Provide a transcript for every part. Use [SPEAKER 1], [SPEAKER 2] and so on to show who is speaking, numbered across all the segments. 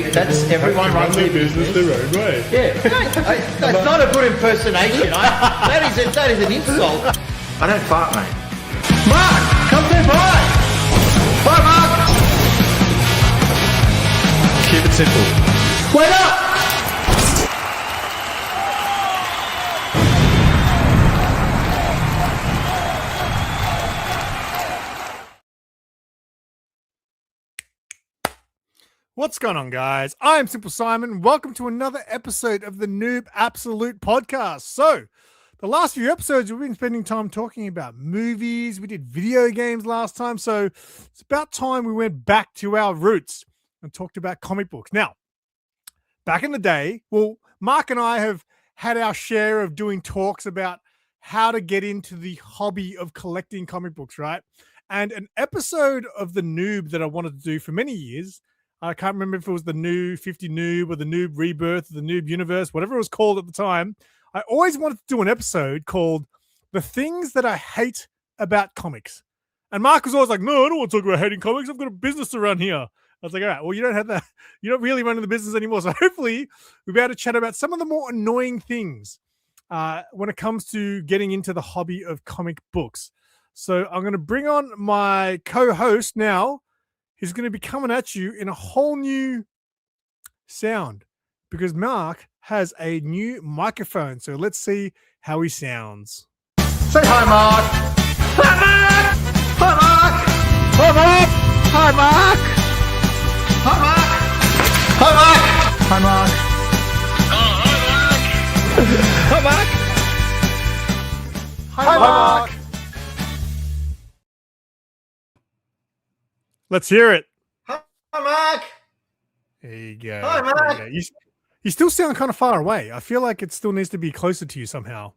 [SPEAKER 1] That's everyone runs their business their own way. Yeah, that's not a good impersonation. That is an insult. I don't fart, mate. Mark, come say bye. Bye, Mark. Keep it simple. Wait up.
[SPEAKER 2] What's going on, guys? I'm SimpleSimon. Welcome to another episode of the NOOB Absolute Podcast. So, the last few episodes, we've been spending time talking about movies. We did video games last time. So, it's about time we went back to our roots and talked about comic books. Now, back in the day, well, Mark and I have had our share of doing talks about how to get into the hobby of collecting comic books, right? And an episode of the NOOB that I wanted to do for many years, I can't remember if it was the New 50 Noob or the Noob Rebirth, or the Noob Universe, whatever it was called at the time. I always wanted to do an episode called The Things That I Hate About Comics. And Mark was always like, no, I don't want to talk about hating comics. I've got a business to run here. I was like, all right, well, you don't have that. You don't really run the business anymore. So hopefully we'll be able to chat about some of the more annoying things when it comes to getting into the hobby of comic books. So I'm going to bring on my co-host now. He's going to be coming at you in a whole new sound because Mark has a new microphone. So let's see how he sounds.
[SPEAKER 1] Say hi, Mark. Hi, Mark. Hi, Mark. Hi, Mark. Hi, Mark. Hi, Mark. Hi, Mark. Hi, Mark. Hi, Mark. Hi, Mark.
[SPEAKER 2] Let's hear it.
[SPEAKER 1] Hi, Mark.
[SPEAKER 2] There you go.
[SPEAKER 1] Hi, Mark.
[SPEAKER 2] You still sound kind of far away. I feel like it still needs to be closer to you somehow.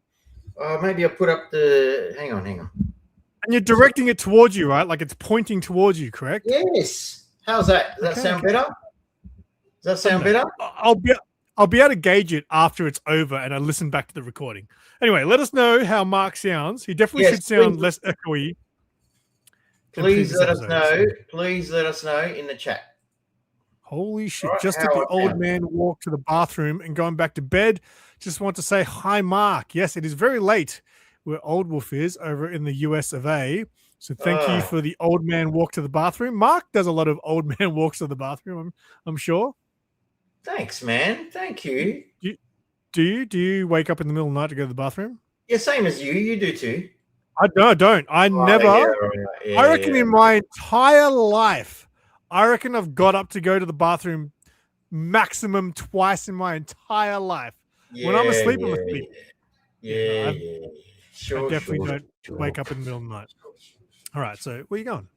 [SPEAKER 1] Maybe I'll put up the... Hang on.
[SPEAKER 2] And you're directing it towards you, right? Like it's pointing towards you, correct?
[SPEAKER 1] Yes. How's that? Does that sound better? Does that sound better?
[SPEAKER 2] I'll be able to gauge it after it's over and I listen back to the recording. Anyway, let us know how Mark sounds. He definitely should sound less echoey.
[SPEAKER 1] Please let us know. Please let us know in the chat.
[SPEAKER 2] Holy shit. Just as the old man walked to the bathroom and going back to bed, just want to say hi, Mark. Yes, it is very late where Old Wolf is over in the US of A. So thank you for the old man walk to the bathroom. Mark does a lot of old man walks to the bathroom, I'm sure.
[SPEAKER 1] Thanks, man. Thank you.
[SPEAKER 2] Do you wake up in the middle of the night to go to the bathroom?
[SPEAKER 1] Yeah, same as you. You do too.
[SPEAKER 2] I don't. I never. I reckon in my entire life, I reckon I've got up to go to the bathroom maximum twice in my entire life. When I'm asleep, I'm asleep.
[SPEAKER 1] Sure,
[SPEAKER 2] I definitely don't wake up in the middle of the night. All right, so where are you going?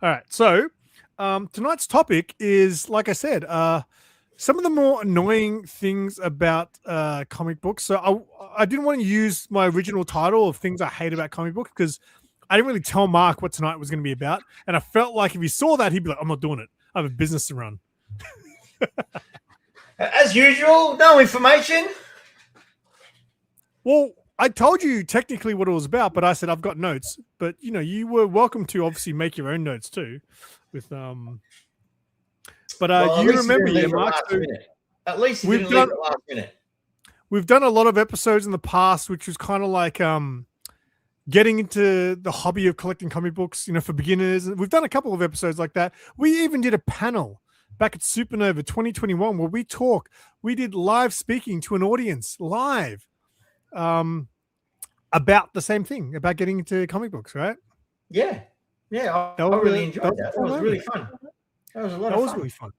[SPEAKER 2] All right, so tonight's topic is, like I said, some of the more annoying things about comic books. So I didn't want to use my original title of things I hate about comic books because I didn't really tell Mark what tonight was going to be about. And I felt like if he saw that, he'd be like, I'm not doing it. I have a business to run.
[SPEAKER 1] As usual, no information.
[SPEAKER 2] Well, I told you technically what it was about, but I said I've got notes. But, you know, you were welcome to obviously make your own notes too. With But you remember, Mark,
[SPEAKER 1] at least you didn't leave it last minute.
[SPEAKER 2] We've done a lot of episodes in the past, which was kind of like getting into the hobby of collecting comic books, you know, for beginners. We've done a couple of episodes like that. We even did a panel back at Supernova 2021 where we did live speaking to an audience live about the same thing, about getting into comic books, right?
[SPEAKER 1] Yeah. I really enjoyed that. That was really fun. That was a lot of fun. That was really fun.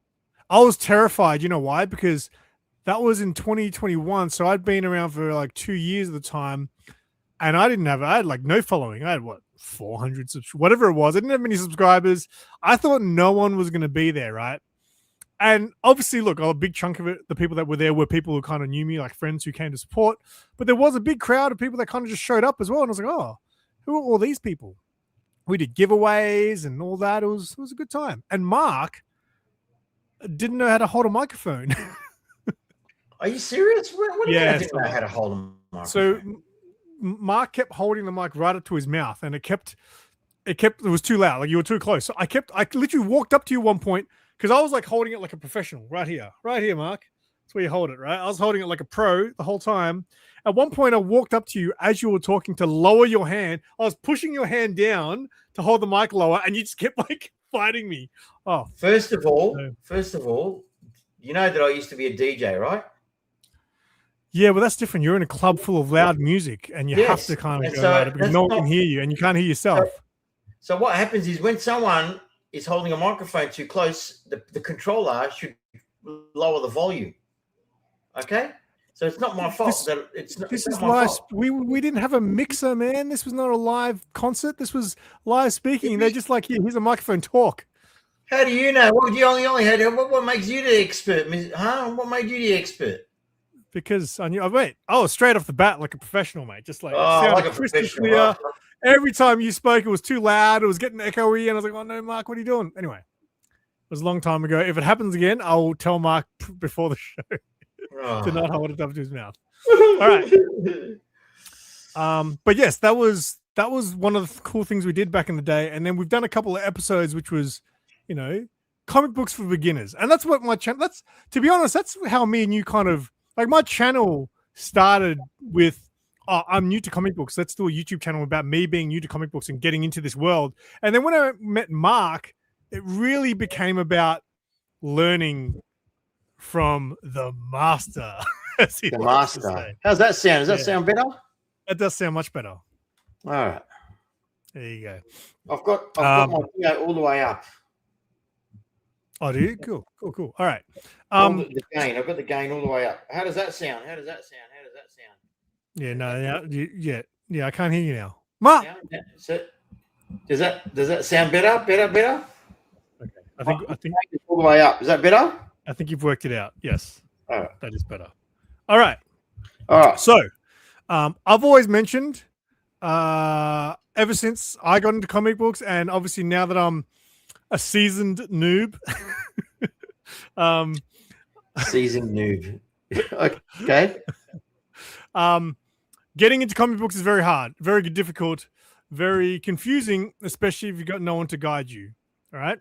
[SPEAKER 2] I was terrified. You know why? Because that was in 2021. So I'd been around for like 2 years at the time. And I had like no following. I had 400 whatever it was. I didn't have many subscribers. I thought no one was going to be there, right? And obviously, look, a big chunk of it, the people that were there were people who kind of knew me, like friends who came to support. But there was a big crowd of people that kind of just showed up as well. And I was like, oh, who are all these people? We did giveaways and all that. It was a good time. And Mark didn't know how to hold a microphone.
[SPEAKER 1] Are you serious? What do you mean I didn't know how to hold a microphone?
[SPEAKER 2] So Mark kept holding the mic right up to his mouth, and it was too loud. Like you were too close. So I literally walked up to you at one point, because I was like holding it like a professional right here, Mark. That's where you hold it, right? I was holding it like a pro the whole time. At one point, I walked up to you as you were talking to lower your hand. I was pushing your hand down to hold the mic lower, and you just kept like fighting me. Oh,
[SPEAKER 1] first of all, you know that I used to be a DJ, right?
[SPEAKER 2] Yeah, well, that's different. You're in a club full of loud music, and you have to kind of go louder because no one can hear you, and you can't hear yourself.
[SPEAKER 1] So what happens is when someone is holding a microphone too close, the controller should lower the volume. Okay? So it's not my fault. This is
[SPEAKER 2] live. We didn't have a mixer, man. This was not a live concert. This was live speaking. They're just like, here's a microphone, talk.
[SPEAKER 1] How do you know? What you only had? What makes you the expert? Huh? What made you the expert?
[SPEAKER 2] Because I knew. Straight off the bat, like a professional, mate. Just like,
[SPEAKER 1] like a professional.
[SPEAKER 2] Clear. Every time you spoke, it was too loud. It was getting echoey, and I was like, "Oh no, Mark, what are you doing?" Anyway, it was a long time ago. If it happens again, I'll tell Mark before the show to not hold it up to his mouth. All right. But yes, that was one of the cool things we did back in the day, and then we've done a couple of episodes, which was, comic books for beginners, and that's what my channel. That's, to be honest, that's how me and you kind of like my channel started with. I'm new to comic books. Let's do a YouTube channel about me being new to comic books and getting into this world. And then when I met Mark, it really became about learning from the master.
[SPEAKER 1] The master. How's that sound? Does that sound better?
[SPEAKER 2] It does sound much better.
[SPEAKER 1] All right.
[SPEAKER 2] There you go.
[SPEAKER 1] I've got my video all the way up.
[SPEAKER 2] Oh, do you? Cool. All right.
[SPEAKER 1] The gain. I've got the gain all the way up. How does that sound?
[SPEAKER 2] Yeah, no, yeah. I can't hear you now, Mark.
[SPEAKER 1] Does that sound better? Okay.
[SPEAKER 2] I think
[SPEAKER 1] it's all the way up. Is that better?
[SPEAKER 2] I think you've worked it out. Yes.
[SPEAKER 1] All right.
[SPEAKER 2] That is better. All right.
[SPEAKER 1] All right.
[SPEAKER 2] So, I've always mentioned, ever since I got into comic books, and obviously now that I'm a seasoned noob,
[SPEAKER 1] seasoned noob. Okay.
[SPEAKER 2] Getting into comic books is very hard, very difficult, very confusing, especially if you've got no one to guide you. All right.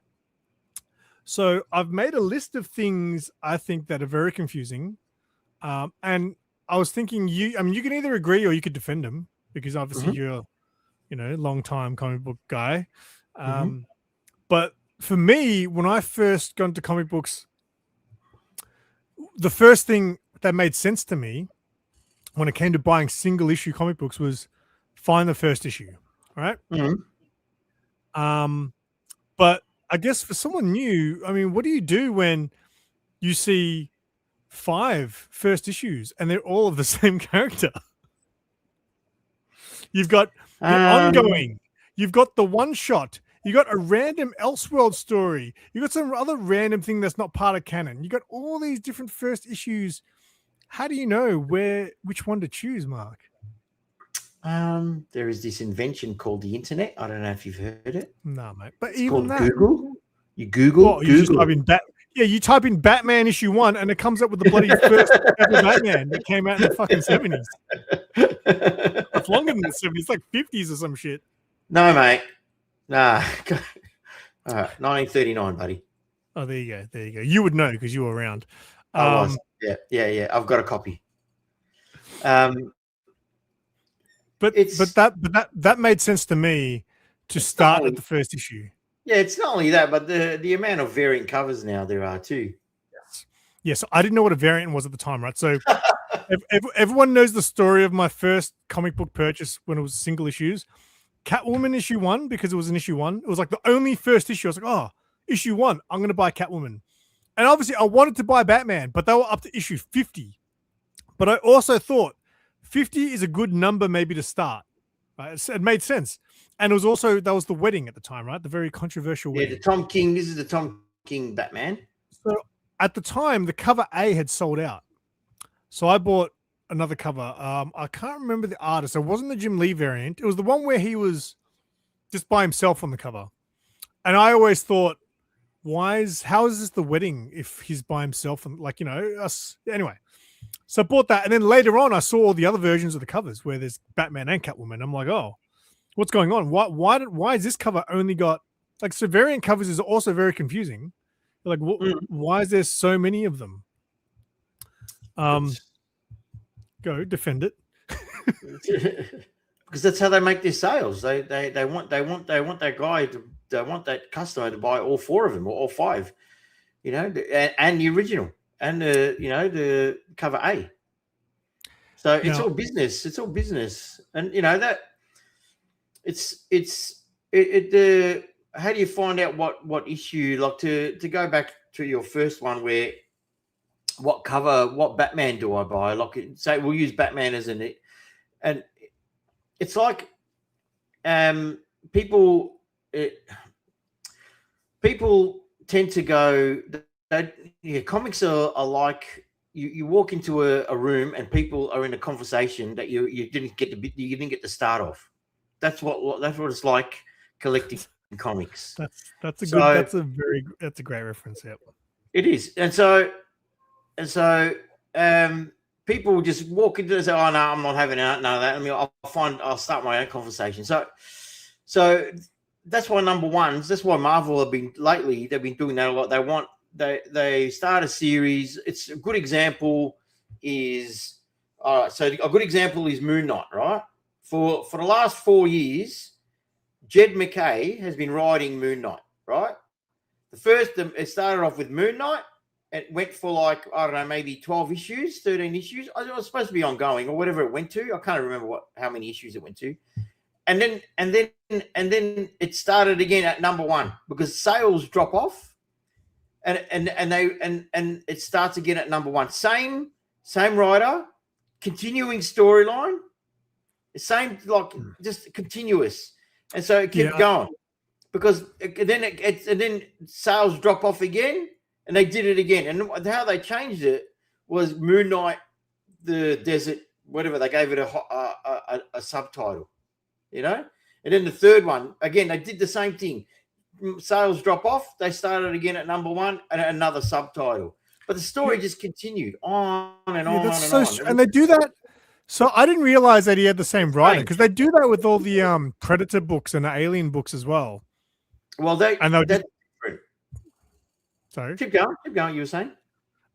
[SPEAKER 2] So I've made a list of things I think that are very confusing. And I was thinking you can either agree or you could defend them because obviously you're, long time comic book guy. But for me, when I first got into comic books, the first thing that made sense to me when it came to buying single issue comic books was find the first issue. All right. But I guess for someone new, what do you do when you see 5 first issues and they're all of the same character? You've got the ongoing, you've got the one shot, you got a random Elseworld story, you got some other random thing that's not part of canon. You got all these different first issues. How do you know which one to choose, Mark?
[SPEAKER 1] There is this invention called the internet. I don't know if you've heard it.
[SPEAKER 2] No, mate. But
[SPEAKER 1] it's
[SPEAKER 2] even that,
[SPEAKER 1] Google. You Google.
[SPEAKER 2] You just type in you type in Batman issue 1, and it comes up with the bloody first ever Batman that came out in the fucking 70s. It's longer than the 70s. It's like 50s or some shit.
[SPEAKER 1] No, mate. Nah. 1939, buddy.
[SPEAKER 2] Oh, there you go. You would know because you were around.
[SPEAKER 1] I was. Yeah. I've got a copy.
[SPEAKER 2] But that made sense to me to start at the first issue.
[SPEAKER 1] Yeah, it's not only that, but the amount of variant covers now there are too.
[SPEAKER 2] Yes, I didn't know what a variant was at the time, right? So everyone knows the story of my first comic book purchase when it was single issues. Catwoman issue 1, because it was an issue 1. It was like the only first issue. I was like, oh, issue 1, I'm going to buy Catwoman. And obviously I wanted to buy Batman, but they were up to issue 50. But I also thought 50 is a good number maybe to start. Right? It made sense. And it was also, that was the wedding at the time, right? The very controversial wedding.
[SPEAKER 1] Yeah, the Tom King. This is the Tom King Batman.
[SPEAKER 2] So at the time, the cover A had sold out. So I bought another cover. I can't remember the artist. It wasn't the Jim Lee variant. It was the one where he was just by himself on the cover. And I always thought, how is this the wedding if he's by himself? And us. Anyway, so I bought that. And then later on, I saw all the other versions of the covers where there's Batman and Catwoman. I'm like, oh, what's going on? Why is this cover only got so variant covers is also very confusing Like, why is there so many of them? Go defend it.
[SPEAKER 1] Because that's how they make their sales. They want that guy they want that customer to buy all 4 of them or all 5, and the original and the cover A. So it's all business. It's all business, and that how do you find out what issue? Like to go back to your first one, where what Batman do I buy? Like, say we'll use Batman as and it's like people tend to go. Comics are like you walk into a room and people are in a conversation that you didn't get to start off. That's what it's like collecting comics.
[SPEAKER 2] That's a great reference. Yep.
[SPEAKER 1] It is, and so people just walk into it and say, "Oh no, I'm not having none of that." I mean, I'll start my own conversation. So that's why number ones. That's why Marvel have been lately. They've been doing that a lot. They start a series. It's a good example is so a good example is Moon Knight, right? For the last 4 years, Jed McKay has been writing Moon Knight, right? It started off with Moon Knight. It went for like, I don't know, maybe 12 issues, 13 issues. It was supposed to be ongoing or whatever it went to. I can't remember how many issues it went to. And then it started again at number 1 because sales drop off, and it starts again at number 1. Same writer, continuing storyline, same just continuous, and so it kept going because then sales drop off again. And they did it again. And how they changed it was Moon Knight, the Desert, whatever. They gave it a subtitle, And then the third one, again, they did the same thing. Sales drop off. They started again at number 1 and another subtitle. But the story just continued on and on and on.
[SPEAKER 2] And they do that. So I didn't realize that he had the same writer because they do that with all the Predator books and the Alien books as well.
[SPEAKER 1] Well, Sorry. Keep going. You were saying,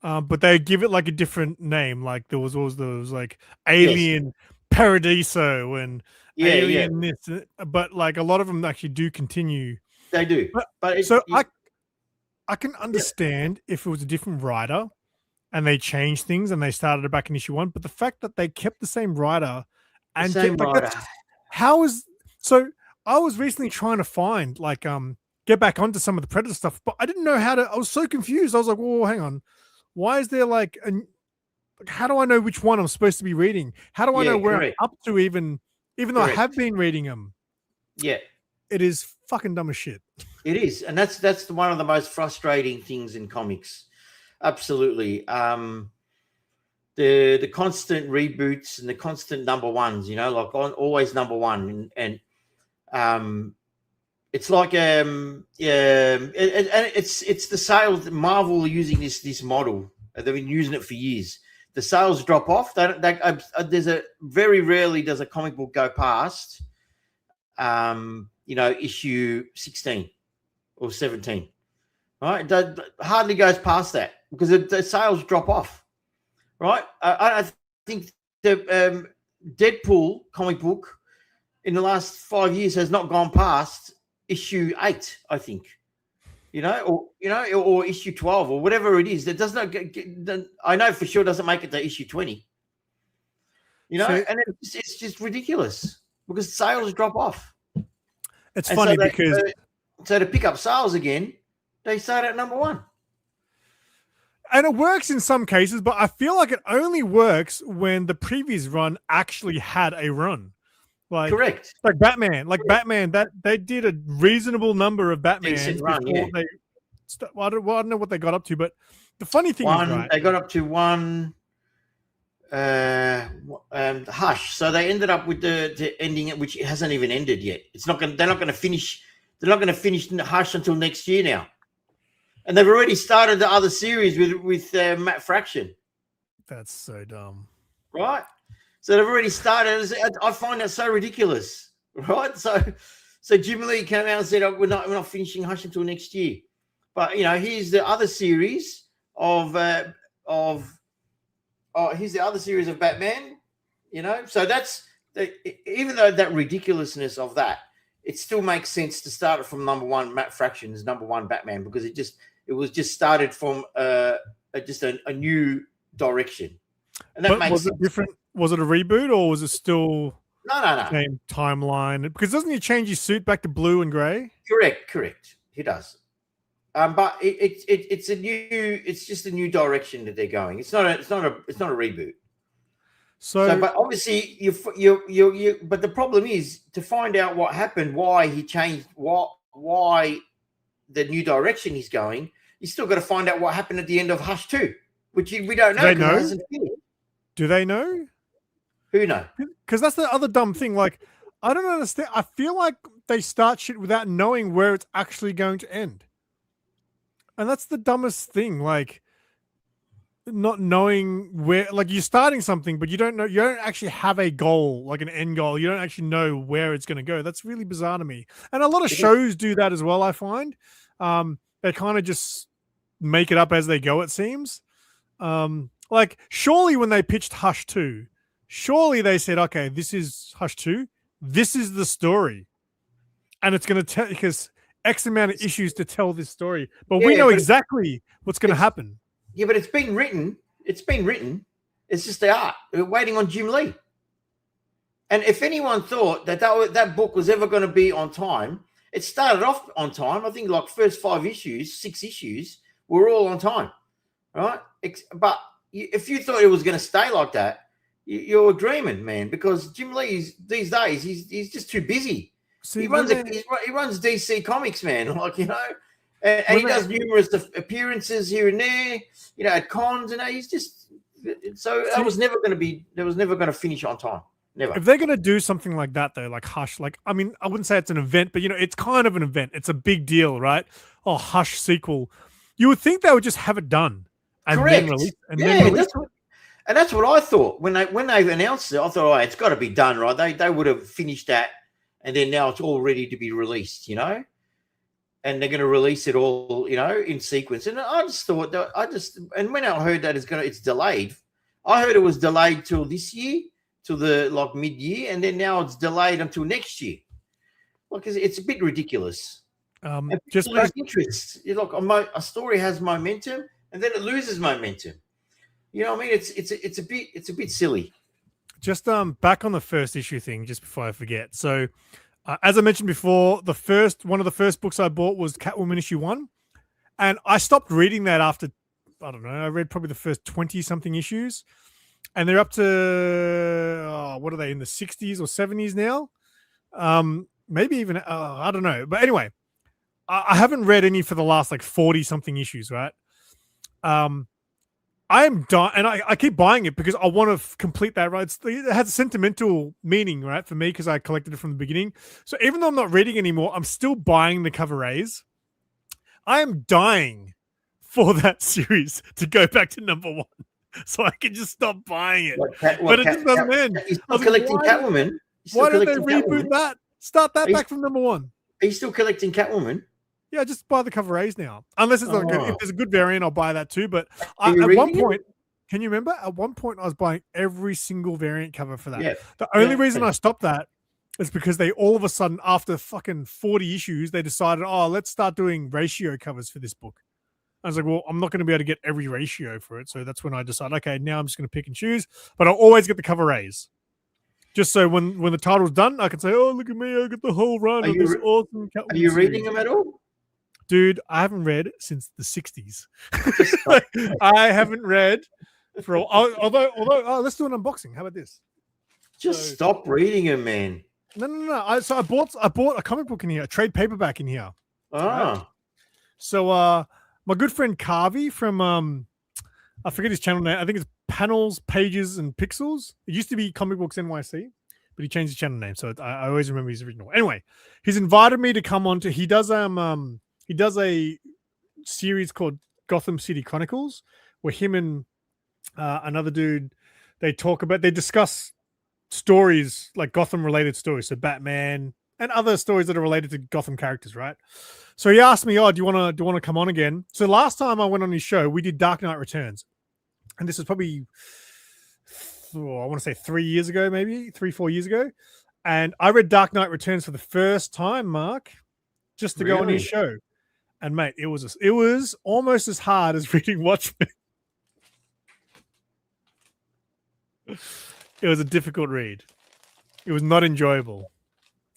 [SPEAKER 2] but they give it like a different name. Like there was like Alien Paradiso and Alien this, but like a lot of them actually do continue.
[SPEAKER 1] They do,
[SPEAKER 2] I can understand if it was a different writer and they changed things and they started it back in issue 1. But the fact that they kept the same writer and so I was recently trying to find get back onto some of the Predator stuff, but I didn't know how to. I was so confused. I was like, "Whoa, hang on, why is there how do I know which one I'm supposed to be reading? How do I know where I'm up to? Even though I have been reading them, it is fucking dumb as shit.
[SPEAKER 1] It is, and that's one of the most frustrating things in comics. Absolutely, the constant reboots and the constant number ones. Always number 1, and it's like it's the sales. Marvel are using this model. They've been using it for years. The sales drop off. Very rarely does a comic book go past, issue 16 or 17. Right? It hardly goes past that because the sales drop off. Right? I think the Deadpool comic book in the last 5 years has not gone past issue 8, I think, or issue 12 or whatever it is. That does not I know for sure doesn't make it to issue 20. And it's just ridiculous because sales drop off.
[SPEAKER 2] It's funny because
[SPEAKER 1] to pick up sales again, they start at number 1.
[SPEAKER 2] And it works in some cases, but I feel like it only works when the previous run actually had a run.
[SPEAKER 1] Correct.
[SPEAKER 2] Like Batman, that they did a reasonable number of Batman before they. I don't know what they got up to, but the funny thing is,
[SPEAKER 1] they got up to 1. Hush. So they ended up with the ending, which hasn't even ended yet. They're not going to finish. They're not going to finish Hush until next year now, and they've already started the other series with Matt Fraction.
[SPEAKER 2] That's so dumb,
[SPEAKER 1] right? So they've already started. I find that so ridiculous, right? So Jim Lee came out and said, "Oh, we're not finishing Hush until next year." But here's the other series of here's the other series of Batman. So that's even though that ridiculousness of that, it still makes sense to start it from number one. Matt Fraction's number one Batman, because it was just started from just a new direction, and that makes
[SPEAKER 2] was
[SPEAKER 1] sense.
[SPEAKER 2] It different? Was it a reboot, or was it still
[SPEAKER 1] no
[SPEAKER 2] same timeline? Because doesn't he change his suit back to blue and gray?
[SPEAKER 1] Correct. He does. But it's just a new direction that they're going. It's not a reboot. So, but obviously you. But the problem is to find out what happened, why he changed, why the new direction he's going. You still got to find out what happened at the end of Hush 2, which we don't know.
[SPEAKER 2] They know?
[SPEAKER 1] It hasn't finished.
[SPEAKER 2] Do they know?
[SPEAKER 1] Who knows?
[SPEAKER 2] Because that's the other dumb thing. Like, I don't understand. I feel like they start shit without knowing where it's actually going to end, and that's the dumbest thing. Like, not knowing where, like, you're starting something, but you don't know, you don't actually have a goal, like an end goal. You don't actually know where it's going to go. That's really bizarre to me. And a lot of shows do that as well, I find. They kind of just make it up as they go, it seems. Like, surely when they pitched Hush 2, surely they said, okay, this is Hush 2. This is the story. And it's going to tell, because X amount of issues to tell this story. But we know exactly what's going to happen.
[SPEAKER 1] Yeah, but it's been written. It's just the art. We're waiting on Jim Lee. And if anyone thought that book was ever going to be on time, it started off on time. I think like first 6 issues were all on time, right? But if you thought it was going to stay like that, you're dreaming, man. Because Jim Lee these days he's just too busy. See, he runs DC Comics, man. Like and he does numerous appearances here and there, at cons, and he's just that was never going to finish on time. Never.
[SPEAKER 2] If they're going to do something like that, though, like Hush, like, I mean, I wouldn't say it's an event, but it's kind of an event. It's a big deal, right? Oh, Hush sequel. You would think they would just have it done and
[SPEAKER 1] Correct.
[SPEAKER 2] Then release.
[SPEAKER 1] And that's what I thought when they announced it. I thought, oh, it's got to be done, right? They would have finished that, and then now it's all ready to be released, and they're going to release it all, in sequence. And I just thought and when I heard that it's delayed, I heard it was delayed till this year, till the mid-year, and then now it's delayed until next year. Look, it's a bit ridiculous. Just lose interest. Look, a story has momentum, and then it loses momentum. You know what I mean? It's a bit silly.
[SPEAKER 2] Just back on the first issue thing, just before I forget. So, as I mentioned before, one of the first books I bought was Catwoman issue 1, and I stopped reading that after, I don't know, I read probably the first 20-something issues, and they're up to what are they, in the 60s or 70s now? Maybe even I don't know, but anyway, I haven't read any for the last 40-something issues, right? I am dying, and I keep buying it because I want to complete that, right? It has a sentimental meaning, right, for me, because I collected it from the beginning. So even though I'm not reading anymore, I'm still buying the cover A's. I am dying for that series to go back to number 1, so I can just stop buying it. But it just doesn't end.
[SPEAKER 1] You're still collecting Catwoman.
[SPEAKER 2] Why don't they reboot that? Start that back from number 1.
[SPEAKER 1] Are you still collecting Catwoman?
[SPEAKER 2] Yeah, just buy the cover A's now. Unless it's not good. If there's a good variant, I'll buy that too. But at one point, can you remember? At one point, I was buying every single variant cover for that. Yeah. The only reason I stopped that is because they all of a sudden, after fucking 40 issues, they decided, let's start doing ratio covers for this book. I was like, well, I'm not going to be able to get every ratio for it. So that's when I decided, okay, now I'm just going to pick and choose. But I'll always get the cover A's. Just so when the title's done, I can say, oh, look at me, I got the whole run of this awesome Catwoman.
[SPEAKER 1] Are you reading them at all?
[SPEAKER 2] Dude, I haven't read since the 60s. I haven't read for although let's do an unboxing. How about this?
[SPEAKER 1] Stop reading them, man.
[SPEAKER 2] No. I bought a comic book in here, a trade paperback in here. Right? So my good friend Carvey from I forget his channel name. I think it's Panels, Pages, and Pixels. It used to be Comic Books NYC, but he changed his channel name, so I always remember his original. Anyway, he's invited me to come on to. He does a series called Gotham City Chronicles, where him and another dude, they discuss stories, like Gotham related stories. So Batman, and other stories that are related to Gotham characters, right? So he asked me, "Oh, do you want to come on again?" So last time I went on his show, we did Dark Knight Returns, and this was probably, I want to say 3 years ago, maybe 3-4 years ago. And I read Dark Knight Returns for the first time, Mark, just to go on his show. And mate, it was almost as hard as reading Watchmen. It was a difficult read. It was not enjoyable.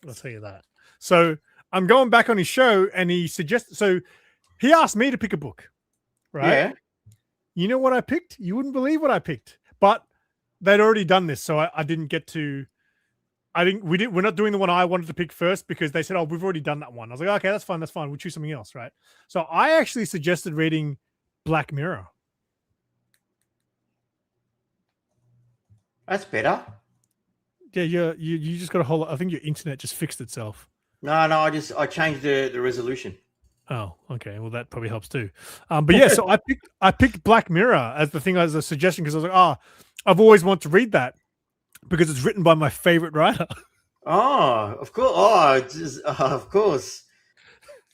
[SPEAKER 2] I'll tell you that. So I'm going back on his show, and he suggested. So he asked me to pick a book, right?
[SPEAKER 1] Yeah.
[SPEAKER 2] You know what I picked? You wouldn't believe what I picked, but they'd already done this, so I didn't get to. We're not doing the one I wanted to pick first because they said, "Oh, we've already done that one." I was like, "Okay, that's fine. We'll choose something else, right?" So I actually suggested reading Black Mirror.
[SPEAKER 1] That's better.
[SPEAKER 2] Yeah, you just got a whole. I think your internet just fixed itself.
[SPEAKER 1] No, I changed the resolution.
[SPEAKER 2] Oh, okay. Well, that probably helps too. But yeah, so I picked Black Mirror as the thing as a suggestion because I was like, I've always wanted to read that because it's written by my favorite writer.
[SPEAKER 1] Oh, of course. Of course.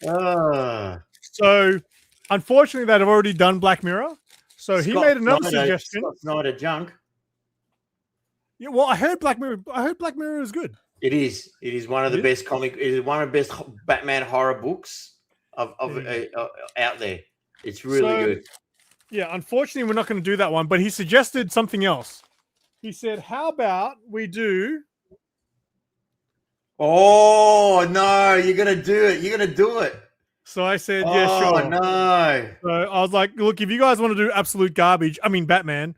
[SPEAKER 2] So, unfortunately, they've already done Black Mirror. So he made another suggestion.
[SPEAKER 1] Scott Snyder junk.
[SPEAKER 2] Yeah, well, I heard Black Mirror is good.
[SPEAKER 1] It is. It is one of the best comic. It is one of the best Batman horror books of out there. It's really good.
[SPEAKER 2] Yeah, unfortunately, we're not going to do that one. But he suggested something else. He said, "How about we do?"
[SPEAKER 1] Oh no! You're gonna do it. You're gonna do it.
[SPEAKER 2] So I said, "Yeah, sure."
[SPEAKER 1] Oh no!
[SPEAKER 2] So I was like, "Look, if you guys want to do absolute garbage, I mean Batman,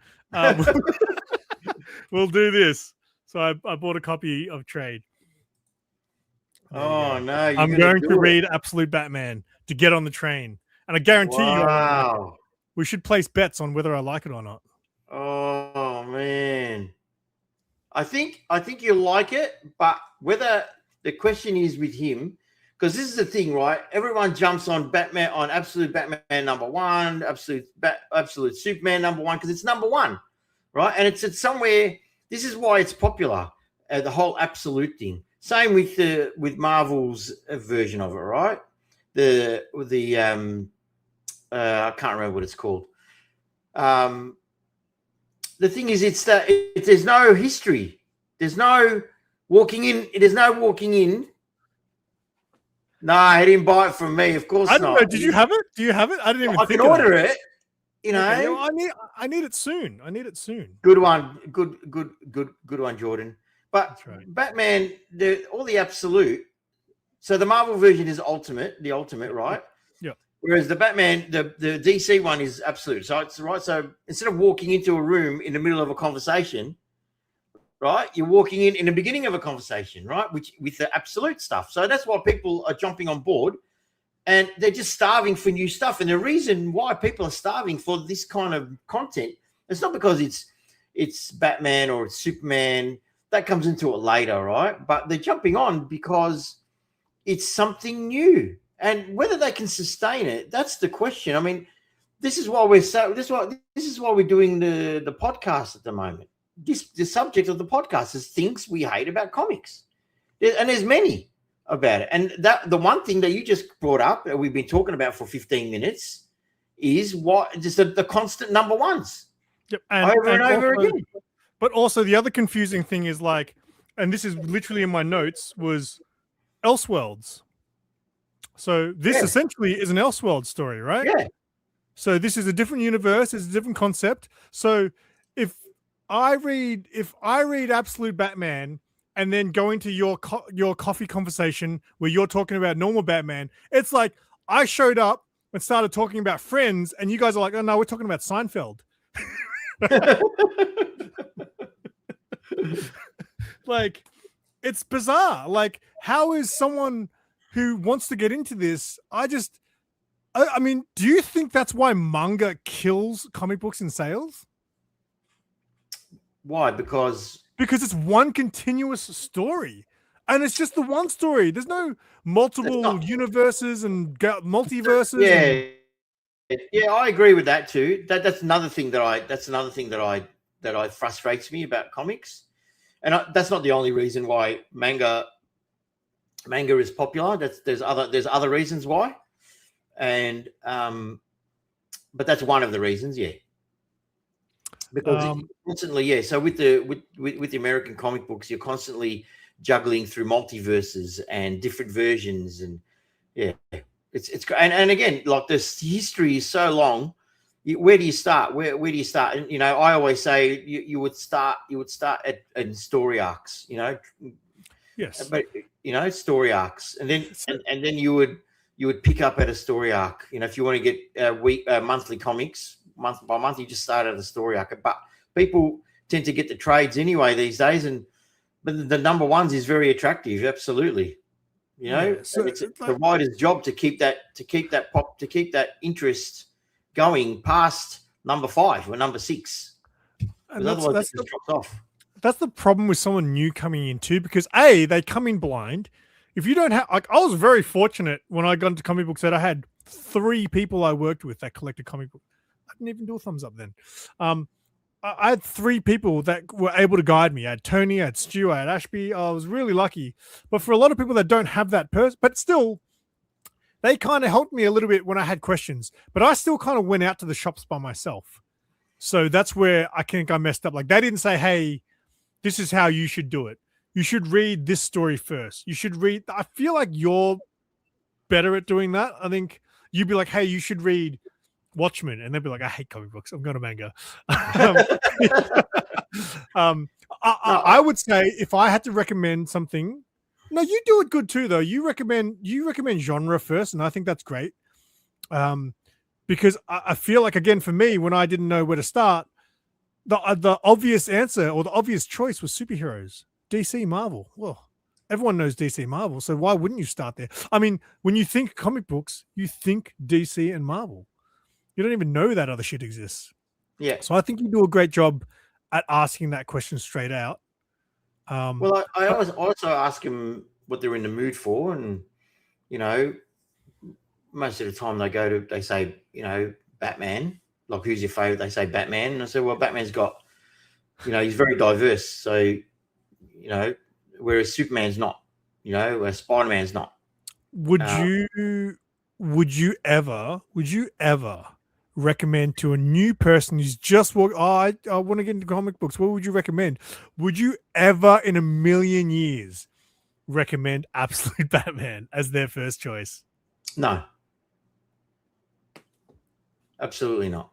[SPEAKER 2] we'll do this." So I bought a copy of Trade.
[SPEAKER 1] Oh no!
[SPEAKER 2] I'm going to read Absolute Batman to get on the train, and I guarantee you, we should place bets on whether I like it or not.
[SPEAKER 1] Oh man, I think you'll like it, but whether the question is with him, because this is the thing, right? Everyone jumps on Batman, on Absolute Batman #1, Absolute Superman #1, because it's #1, right? And it's somewhere. This is why it's popular, the whole absolute thing. Same with Marvel's version of it, right? I can't remember what it's called. The thing is, it's that there's no history. There's no walking in. There's no walking in. No, he didn't buy it from me. Of course not.
[SPEAKER 2] I don't know. Did you have it? Do you have it? I didn't even.
[SPEAKER 1] I can order it. You know,
[SPEAKER 2] okay, I need it soon.
[SPEAKER 1] Good one. Good one, Jordan. But
[SPEAKER 2] that's right.
[SPEAKER 1] Batman, all the absolute. So the Marvel version is the ultimate, right?
[SPEAKER 2] Yeah.
[SPEAKER 1] Whereas the Batman, the DC one is absolute. So it's right. So instead of walking into a room in the middle of a conversation, right, you're walking in the beginning of a conversation, right, with the absolute stuff. So that's why people are jumping on board. And they're just starving for new stuff. And the reason why people are starving for this kind of content, it's not because it's Batman or it's Superman. That comes into it later, right? But they're jumping on because it's something new. And whether they can sustain it, that's the question. I mean, this is why we're doing the podcast at the moment. The subject of the podcast is things we hate about comics. And there's many about it. And that the one thing that you just brought up that we've been talking about for 15 minutes is just the constant #1s.
[SPEAKER 2] Yep.
[SPEAKER 1] Over and over again.
[SPEAKER 2] But also the other confusing thing is and this is literally in my notes, was Elseworlds. So this essentially is an Elseworlds story, right?
[SPEAKER 1] Yeah.
[SPEAKER 2] So this is a different universe, it's a different concept. So if I read Absolute Batman and then go into your coffee conversation where you're talking about normal Batman, it's like I showed up and started talking about Friends, and you guys are like, "Oh no, we're talking about Seinfeld." Like, it's bizarre. Like, how is someone who wants to get into this? I mean, do you think that's why manga kills comic books in sales?
[SPEAKER 1] Why? Because
[SPEAKER 2] it's one continuous story, and it's just the one story. There's no multiple universes and multiverses.
[SPEAKER 1] Yeah, I agree with that too. That's another thing that frustrates me about comics, and that's not the only reason why manga manga is popular. There's other reasons why, and but that's one of the reasons, yeah. Because constantly, yeah. So with the American comic books, you're constantly juggling through multiverses and different versions, and yeah, it's and again, like this history is so long. Where do you start? Where do you start? And I always say you would start at story arcs.
[SPEAKER 2] Yes,
[SPEAKER 1] but story arcs, and then you would pick up at a story arc. If you want to get monthly comics, month by month, you just start at a story arc. But people tend to get the trades anyway these days, but the number ones is very attractive. Absolutely, so it's the writer's job to keep that interest going past number 5 or number 6, because otherwise it just drops off.
[SPEAKER 2] That's the problem with someone new coming in too, because they come in blind. If you don't have, I was very fortunate when I got into comic books that I had 3 people I worked with that collected comic books. I didn't even do a thumbs up then. I had 3 people that were able to guide me. I had Tony, I had Stu, I had Ashby. I was really lucky. But for a lot of people that don't have that person, but still, they kind of helped me a little bit when I had questions. But I still kind of went out to the shops by myself. So that's where I think I messed up. Like, they didn't say, hey, this is how you should do it. You should read this story first. You should read. I feel like you're better at doing that. I think you'd be like, hey, you should read Watchmen. And they'd be like, I hate comic books. I'm going to manga. I would say if I had to recommend something, no, you do it good too, though. You recommend genre first, and I think that's great. Because I feel like, again, for me, when I didn't know where to start, the obvious answer or the obvious choice was superheroes, DC, Marvel. Well, everyone knows DC, Marvel, so why wouldn't you start there? I mean, when you think comic books, you think DC and Marvel. You don't even know that other shit exists.
[SPEAKER 1] Yeah.
[SPEAKER 2] So I think you do a great job at asking that question straight out.
[SPEAKER 1] Well, I always also ask them what they're in the mood for, and most of the time they say Batman. Like, who's your favorite? They say Batman, and I say, well, Batman's got, he's very diverse. So, whereas Superman's not, where Spider-Man's not.
[SPEAKER 2] Would you ever recommend to a new person who's just walked, I want to get into comic books, what would you recommend? Would you ever in a million years recommend Absolute Batman as their first choice?
[SPEAKER 1] No. Absolutely not.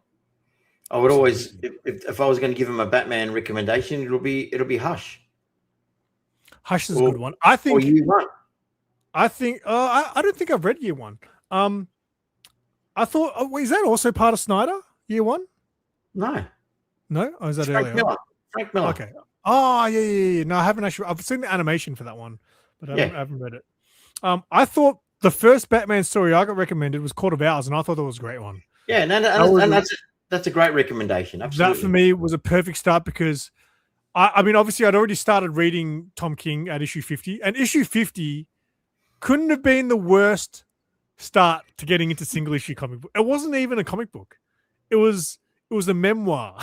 [SPEAKER 1] I would always, if I was going to give him a Batman recommendation, it'll be Hush.
[SPEAKER 2] Hush is a good one. I think.
[SPEAKER 1] Or Year One.
[SPEAKER 2] I think. I don't think I've read Year One. I thought, is that also part of Snyder? Year One?
[SPEAKER 1] No.
[SPEAKER 2] Oh, is that earlier?
[SPEAKER 1] Frank Miller.
[SPEAKER 2] Okay. Oh, yeah. No, I haven't actually. I've seen the animation for that one, but I haven't read it. I thought the first Batman story I got recommended was Court of Owls, and I thought that was a great one.
[SPEAKER 1] Yeah, and that's a great recommendation. Absolutely.
[SPEAKER 2] That for me was a perfect start because I mean, obviously I'd already started reading Tom King at issue 50, and issue 50 couldn't have been the worst start to getting into single issue comic book. It wasn't even a comic book. It was a memoir.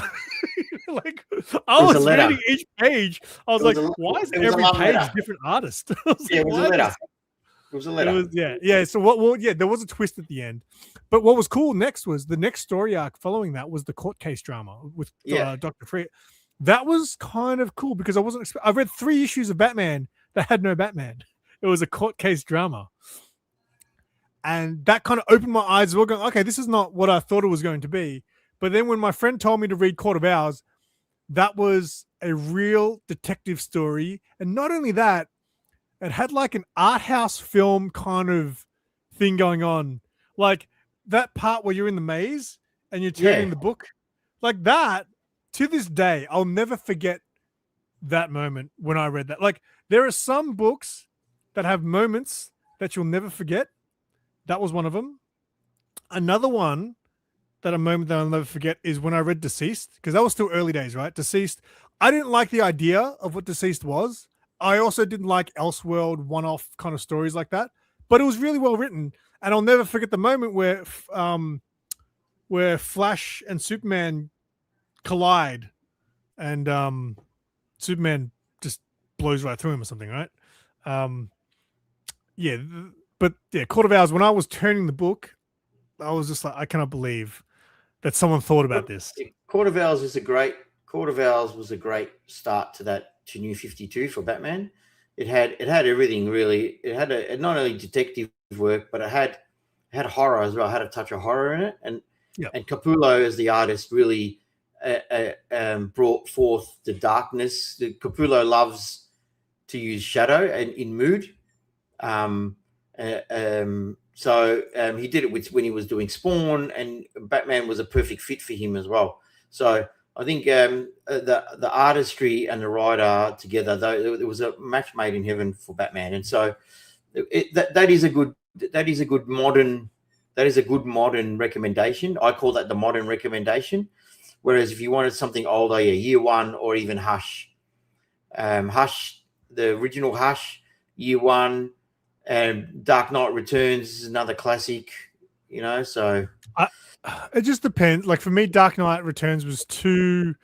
[SPEAKER 2] Like, I was reading each page. I was like, why is every page different artist?
[SPEAKER 1] It was a letter. It was a letter.
[SPEAKER 2] Yeah. So there was a twist at the end. But what was cool next was the next story arc following that was the court case drama with Dr. Freya. That was kind of cool because I read 3 issues of Batman that had no Batman. It was a court case drama. And that kind of opened my eyes as well, going, okay, this is not what I thought it was going to be. But then when my friend told me to read Court of Owls, that was a real detective story. And not only that, it had like an art house film kind of thing going on. Like that part where you're in the maze and you're turning the book. Like that, to this day, I'll never forget that moment when I read that. Like, there are some books that have moments that you'll never forget. That was one of them. Another one that a moment that I'll never forget is when I read Deceased, because that was still early days, right? Deceased. I didn't like the idea of what Deceased was. I also didn't like Elseworld one-off kind of stories like that, but it was really well written. And I'll never forget the moment where Flash and Superman collide and Superman just blows right through him or something, right? yeah, but yeah, Court of Owls. When I was turning the book, I was just like, I cannot believe that someone thought about this.
[SPEAKER 1] Court of Owls was a great start to New 52 for Batman. It had everything really. It had not only detective work, but it had horror as well. It had a touch of horror in it, and Capullo as the artist really brought forth the darkness. Capullo loves to use shadow and in mood. So he did it when he was doing Spawn, and Batman was a perfect fit for him as well. So I think the artistry and the writer together, though, it was a match made in heaven for Batman. And so that is a good modern recommendation. I call that the modern recommendation. Whereas if you wanted something older, Year One or even Hush, the original Hush, Year One, and Dark Knight Returns is another classic, so
[SPEAKER 2] it just depends. Like for me, Dark Knight Returns was too,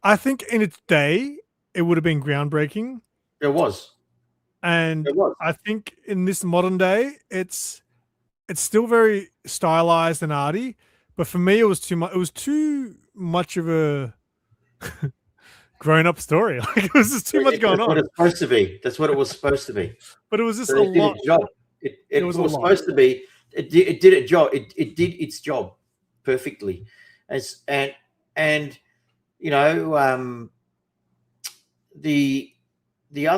[SPEAKER 2] I think in its day it would have been groundbreaking.
[SPEAKER 1] It was.
[SPEAKER 2] And I think in this modern day it's still very stylized and arty, but for me it was too much. It was too much of a grown-up story. Like it was just too much going on.
[SPEAKER 1] That's what it's supposed to be. That's what it was supposed to be.
[SPEAKER 2] But it was just a lot.
[SPEAKER 1] It was supposed to be. It did its job. It did its job perfectly, and the other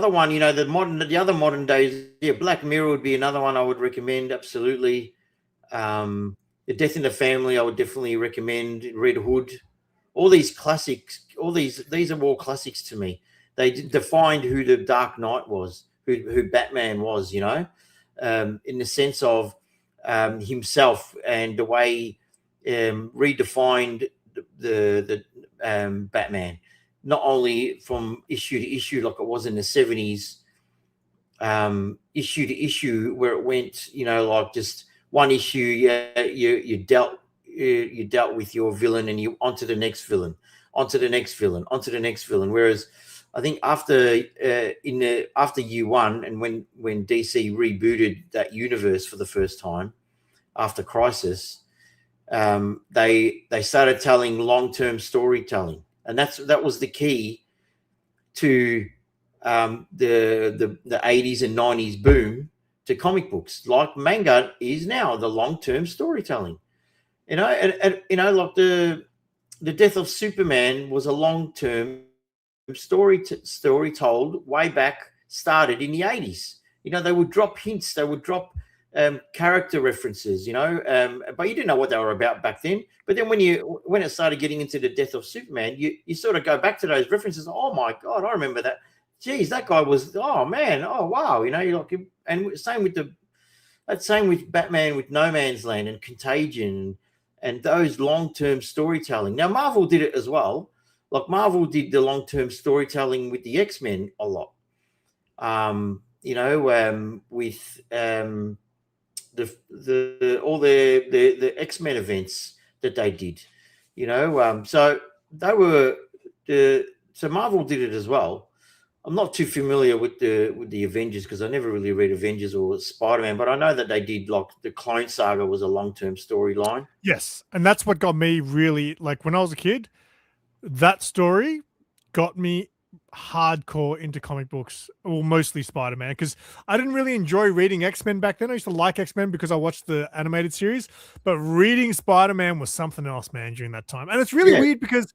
[SPEAKER 1] one, the other modern days, Black Mirror would be another one I would recommend. Absolutely. The Death in the Family, I would definitely recommend. Red Hood. All these classics, these are all classics to me. They defined who the Dark Knight was, who Batman was, in the sense of himself and the way redefined the Batman, not only from issue to issue like it was in the 70s, issue to issue where it went, like just one issue, you dealt with your villain and you onto the next villain. Whereas I think after Year One, and when DC rebooted that universe for the first time after Crisis, they started telling long-term storytelling, and that was the key to the 80s and 90s boom to comic books. Like manga is now the long-term storytelling. And like the death of Superman was a long-term story told way back, started in the 80s. They would drop hints, they would drop character references, but you didn't know what they were about back then. But then when it started getting into the death of Superman, you sort of go back to those references. Oh my God, I remember that. Geez, that guy was, oh man, oh wow, you're like, and same with Batman, with No Man's Land and Contagion, and those long-term storytelling. Now, Marvel did it as well. Like Marvel did the long-term storytelling with the X-Men a lot. With all the X-Men events that they did. So they were so Marvel did it as well. I'm not too familiar with the Avengers because I never really read Avengers or Spider-Man, but I know that they did, like, the Clone Saga was a long-term storyline.
[SPEAKER 2] Yes, and that's what got me really, like, when I was a kid, that story got me hardcore into comic books, or mostly Spider-Man, because I didn't really enjoy reading X-Men back then. I used to like X-Men because I watched the animated series, but reading Spider-Man was something else, man, during that time. And it's really weird because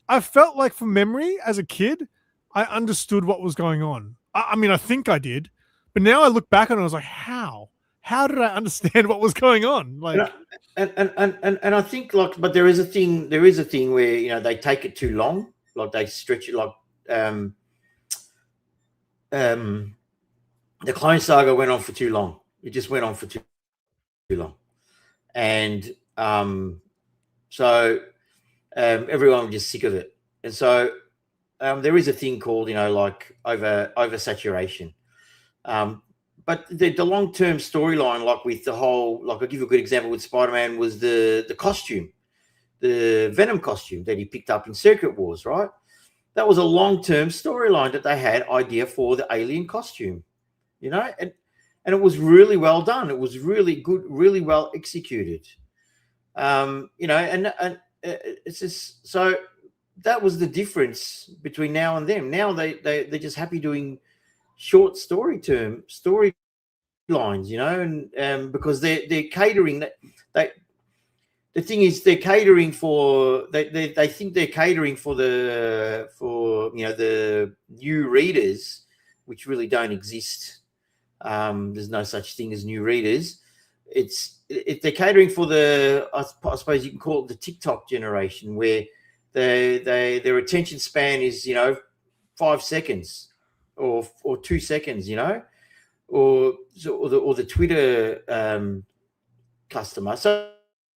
[SPEAKER 2] I felt like, from memory, as a kid, I understood what was going on. I mean, I think I did, but now I look back on it, I was like, how did I understand what was going on? Like,
[SPEAKER 1] and I think, like, but there is a thing where, they take it too long, like they stretch it, like the Clone Saga went on for too long. It just went on for too long, and so everyone was just sick of it, and so there is a thing called, like oversaturation. But the long-term storyline, like with the whole, like I'll give you a good example with Spider-Man, was the costume, the Venom costume that he picked up in Secret Wars, right? That was a long-term storyline that they had idea for the alien costume. and it was really well done. It was really good, really well executed. And it's just so that was the difference between now and them. Now they're just happy doing short storylines, and because they're catering that the thing is they're catering for they think they're catering for the new readers, which really don't exist. There's no such thing as new readers. If they're catering for I suppose you can call it the TikTok generation, where their attention span is 5 seconds or 2 seconds, or the Twitter customer. So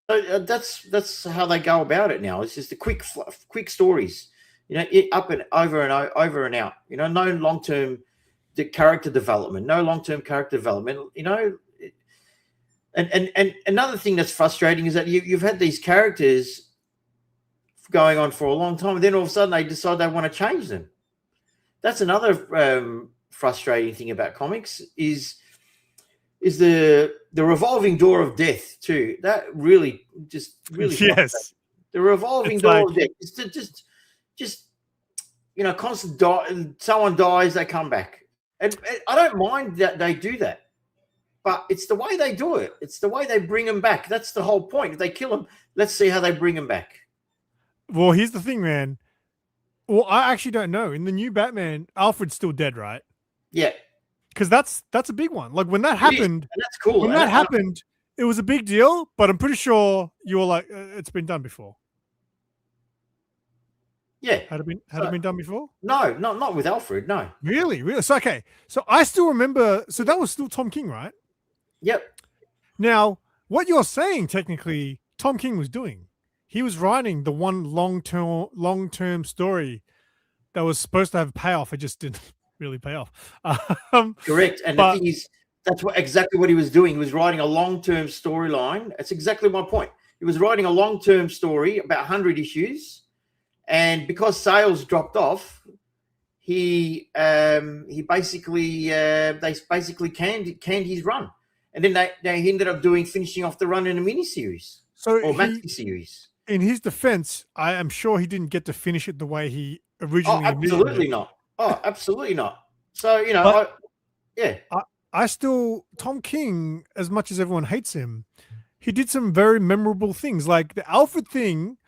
[SPEAKER 1] that's how they go about it now. It's just the quick stories, up and over and over and out. No long-term character development, And another thing that's frustrating is that you've had these characters going on for a long time, and then all of a sudden they decide they want to change them. That's another frustrating thing about comics is the revolving door of death too. That really
[SPEAKER 2] yes,
[SPEAKER 1] the revolving door of death. It's just constant. Someone dies, they come back, and I don't mind that they do that. But it's the way they do it. It's the way they bring them back. That's the whole point. If they kill them, let's see how they bring them back.
[SPEAKER 2] Well, here's the thing, man. Well, I actually don't know. In the new Batman, Alfred's still dead, right?
[SPEAKER 1] Yeah.
[SPEAKER 2] Because that's a big one. Like when that happened,
[SPEAKER 1] that's cool.
[SPEAKER 2] When that happened, it was a big deal. But I'm pretty sure you were like, it's been done before.
[SPEAKER 1] Yeah.
[SPEAKER 2] Had it been done before?
[SPEAKER 1] No, not with Alfred. No.
[SPEAKER 2] Really? So, okay. So I still remember. So that was still Tom King, right?
[SPEAKER 1] Yep.
[SPEAKER 2] Now, what you're saying, technically, Tom King was doing. He was writing the one long-term story that was supposed to have a payoff. It just didn't really pay off.
[SPEAKER 1] Correct. And the thing is, that's exactly what he was doing. He was writing a long-term storyline. That's exactly my point. He was writing a long-term story, about 100 issues. And because sales dropped off, he basically canned his run. And then they ended up finishing off the run in a miniseries or maxi series.
[SPEAKER 2] In his defense, I am sure he didn't get to finish it the way he originally.
[SPEAKER 1] Oh, absolutely not. Oh, absolutely not. So
[SPEAKER 2] I still Tom King, as much as everyone hates him, he did some very memorable things, like the Alfred thing.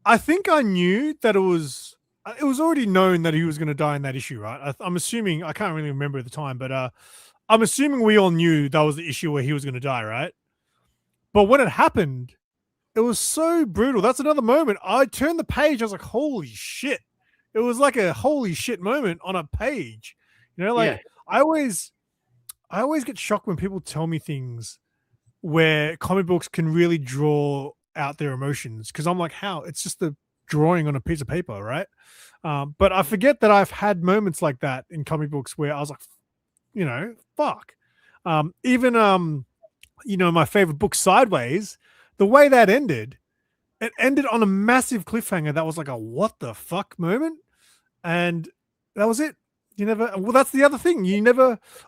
[SPEAKER 2] I think I knew that it was already known that he was going to die in that issue, right? I'm assuming, I can't really remember at the time, but I'm assuming we all knew that was the issue where he was going to die, right? But when it happened, it was so brutal. That's another moment. I turned the page. I was like, holy shit. It was like a holy shit moment on a page. I always get shocked when people tell me things where comic books can really draw out their emotions. Because I'm like, how? It's just a drawing on a piece of paper, right? But I forget that I've had moments like that in comic books where I was like, fuck. Even my favorite book, Sideways, the way that ended, it ended on a massive cliffhanger that was like a what the fuck moment. And that was it. That's the other thing.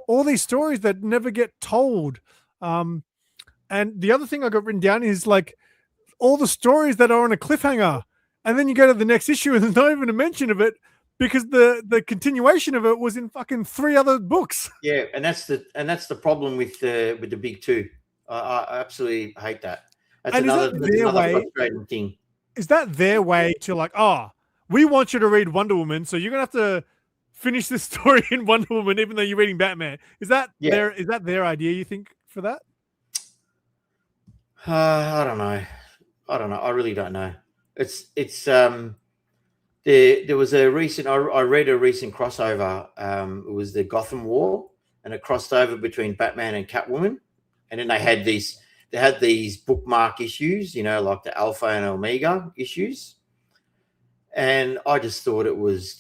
[SPEAKER 2] All these stories that never get told. And the other thing I got written down is like all the stories that are on a cliffhanger, and then you go to the next issue and there's not even a mention of it, because the continuation of it was in fucking 3 other books.
[SPEAKER 1] Yeah, and that's the problem with the big two. I absolutely hate that. That's another frustrating thing.
[SPEAKER 2] Is that their way to like, we want you to read Wonder Woman, so you're gonna have to finish this story in Wonder Woman, even though you're reading Batman? Is that their idea, you think, for that?
[SPEAKER 1] I don't know. I really don't know. There was a recent. I read a recent crossover. It was the Gotham War, and it crossed over between Batman and Catwoman, and then they had these bookmark issues, like the Alpha and Omega issues, and I just thought it was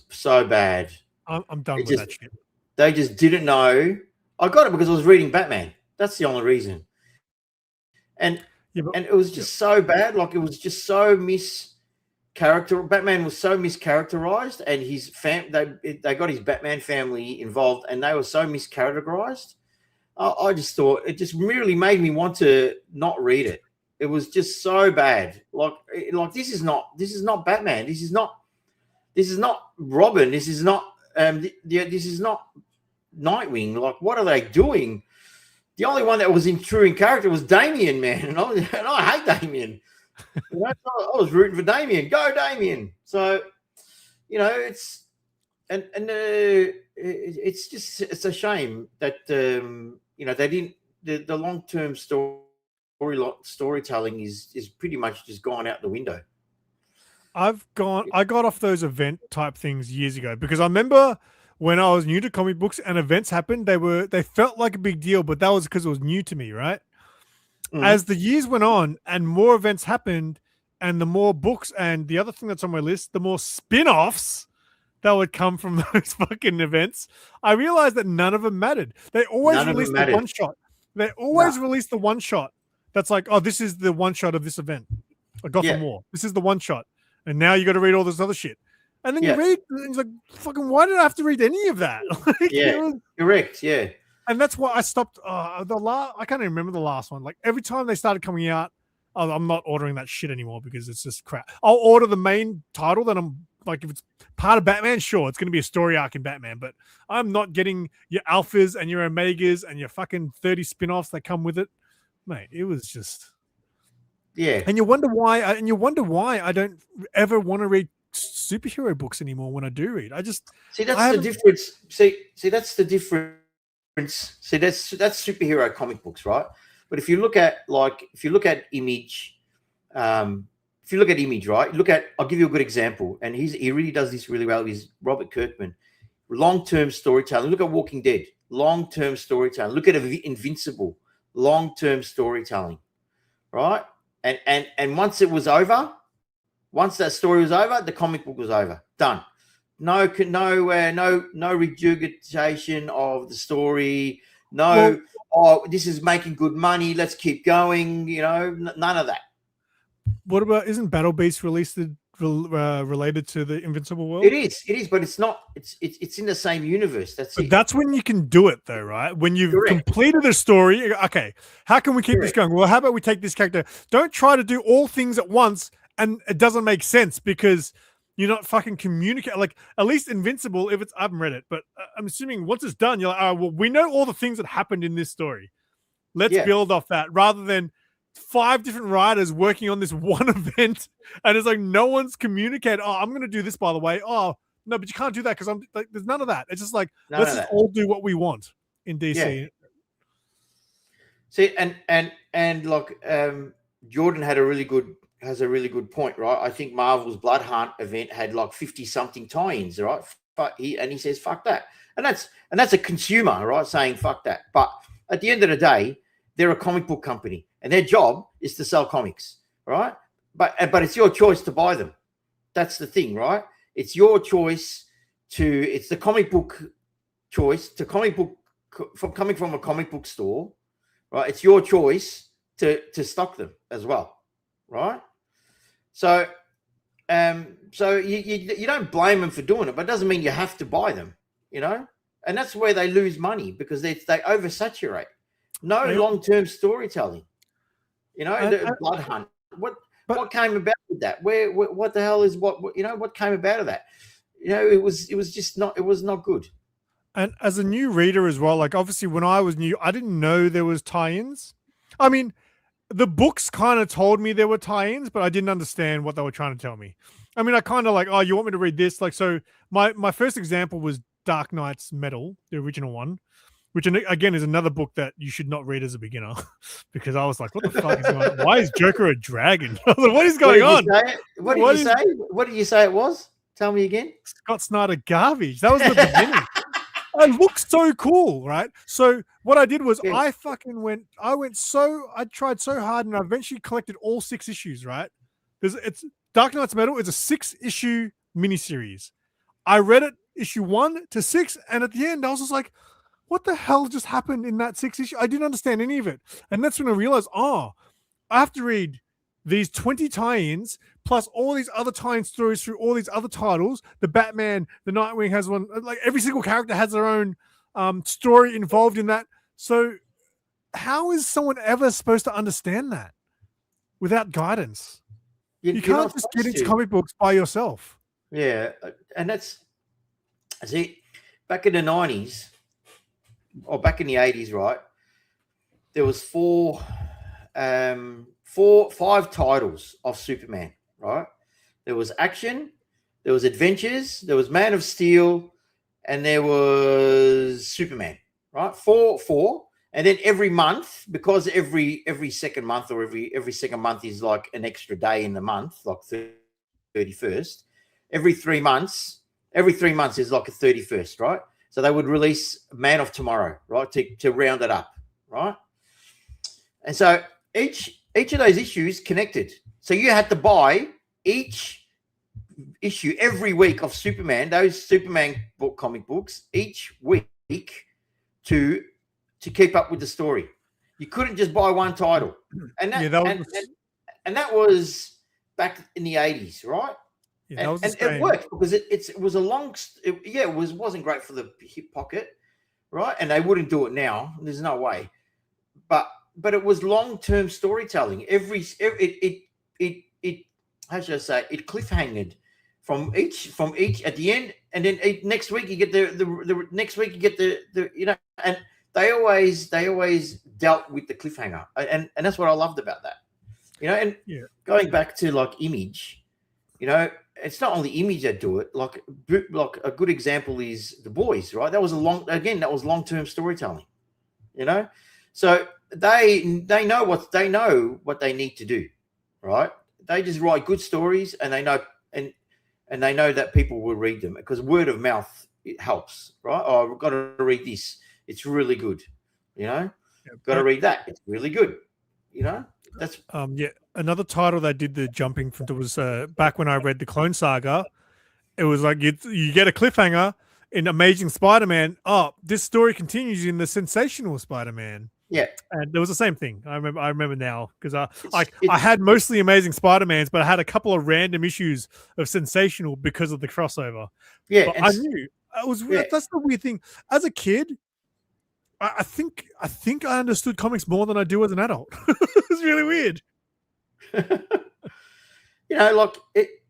[SPEAKER 1] so bad.
[SPEAKER 2] I'm done with that shit.
[SPEAKER 1] They just didn't know. I got it because I was reading Batman. That's the only reason. And it was just so bad. Like, it was just so Batman was so mischaracterized, and his they got his Batman family involved, and they were so mischaracterized. I just thought it just really made me want to not read it. It was just so bad. Like this is not Batman. This is not Robin. This is not this is not Nightwing. Like, what are they doing? The only one that was true in character was Damian, man, and I hate Damian. I was rooting for Damian. Go Damian. So, it's it's a shame that they didn't. The long-term storytelling is pretty much just gone out the window.
[SPEAKER 2] I got off those event type things years ago because I remember when I was new to comic books and events happened, they felt like a big deal, but that was because it was new to me, right? As the years went on and more events happened and the more books, and the other thing that's on my list, the more spin-offs that would come from those fucking events, I realized that none of them mattered. They always released the one shot. They always released the one shot that's like, oh, this is the one shot of this event. Gotham War. This is the one shot. And now you got to read all this other shit. And then you read, and it's like, fucking, why did I have to read any of that?
[SPEAKER 1] Correct. Yeah.
[SPEAKER 2] And that's why I stopped. I can't even remember the last one. Like, every time they started coming out, I'm not ordering that shit anymore because it's just crap. I'll order the main title that I'm like, if it's part of Batman, sure, it's going to be a story arc in Batman, but I'm not getting your alphas and your omegas and your fucking 30 spin-offs that come with it. Mate, it was just...
[SPEAKER 1] Yeah.
[SPEAKER 2] And you wonder why I don't ever want to read superhero books anymore when I do read. I just...
[SPEAKER 1] See, that's the difference. See, that's the difference. See, that's superhero comic books, right? But if you look at Image, right? I'll give you a good example, and he really does this really well. He's Robert Kirkman. Long-term storytelling. Look at Walking Dead. Long-term storytelling. Look at Invincible. Long-term storytelling, right? And once it was over, once that story was over, the comic book was over. Done. No regurgitation of the story. This is making good money. Let's keep going. None of that.
[SPEAKER 2] What about, isn't Battle Beast related to the Invincible world?
[SPEAKER 1] It is, but it's not. It's in the same universe.
[SPEAKER 2] That's when you can do it, though, right? When you've completed a story. Okay, how can we keep this going? Well, how about we take this character? Don't try to do all things at once, and it doesn't make sense because you're not fucking communicating. Like, at least Invincible, I haven't read it, but I'm assuming once it's done, you're like, oh, well, we know all the things that happened in this story. Let's build off that rather than 5 different writers working on this one event, and it's like no one's communicated. Oh, I'm going to do this, by the way. Oh, no, but you can't do that because I'm like, there's none of that. It's just like, let's just all do what we want in DC.
[SPEAKER 1] Yeah. See, and look, Jordan has a really good point, right? I think Marvel's Blood Hunt event had like 50 something tie-ins, right? But he says fuck that, and that's a consumer, right, saying fuck that. But at the end of the day, they're a comic book company, and their job is to sell comics, right? But it's your choice to buy them. That's the thing, right? It's your choice it's the comic book choice to coming from a comic book store, right? It's your choice to stock them as well, right? So you don't blame them for doing it, but it doesn't mean you have to buy them, and that's where they lose money because they oversaturate. No long-term storytelling, the Blood Hunt. What came about with that? What the hell is what came about of that? It was just not. It was not good.
[SPEAKER 2] And as a new reader as well, like obviously when I was new, I didn't know there was tie-ins. I mean, the books kind of told me there were tie-ins, but I didn't understand what they were trying to tell me. I mean, I kind of like, oh, you want me to read this? Like, so my first example was Dark Knight's Metal, the original one, which again is another book that you should not read as a beginner because I was like, what the fuck is going on? Why is Joker a dragon? I was like, what is going on?
[SPEAKER 1] What did you say? What did you say it was? Tell me again.
[SPEAKER 2] Scott Snyder garbage. That was the beginning. It looks so cool, right? So what I did was I tried so hard and I eventually collected all 6 issues, right? It's Dark Knight's Metal is a 6-issue miniseries. I read it issue 1 to 6, and at the end I was just like, what the hell just happened in that 6 issue? I didn't understand any of it. And that's when I realized, I have to read these 20 tie-ins plus all these other tie-in stories through all these other titles. The Batman, the Nightwing has one. Like every single character has their own story involved in that. So how is someone ever supposed to understand that without guidance? You can't just get into comic books by yourself.
[SPEAKER 1] Yeah, and see, back in the 90s or back in the 80s, right? There was 5 titles of Superman, right? There was Action, there was Adventures, there was Man of Steel, and there was Superman, right? Four. And then every month, because every second month or every second month is like an extra day in the month, like 31st. Every 3 months is like a 31st, right? So they would release Man of Tomorrow, right, to round it up, right? And so each of those issues connected. So you had to buy each issue every week of Superman, those Superman comic books, each week to keep up with the story. You couldn't just buy one title. And that was back in the 80s, right?
[SPEAKER 2] Yeah,
[SPEAKER 1] and it worked because it was a long it wasn't great for the hip pocket, right? And they wouldn't do it now. There's no way. But it was long-term storytelling. It how should I say, it cliffhanged from each at the end, and then next week you get the next week you get the and they always dealt with the cliffhanger, and that's what I loved about that, and going back to like Image, it's not only Image that do it. Like a good example is The Boys, right? That was long-term storytelling, so they know what they need to do, right? They just write good stories, and they know and they know that people will read them because word of mouth, it helps, right? Oh, I've got to read this. It's really good, got to read that. It's really good, That's
[SPEAKER 2] another title that did the jumping from was back when I read the Clone Saga. It was like you get a cliffhanger in Amazing Spider-Man. Oh, this story continues in the Sensational Spider-Man.
[SPEAKER 1] Yeah,
[SPEAKER 2] and there was the same thing. I remember now because I had mostly Amazing Spider-Mans, but I had a couple of random issues of Sensational because of the crossover.
[SPEAKER 1] Yeah,
[SPEAKER 2] but I knew it was. Yeah. That's the weird thing. As a kid, I think I understood comics more than I do as an adult. It's really weird.
[SPEAKER 1] Like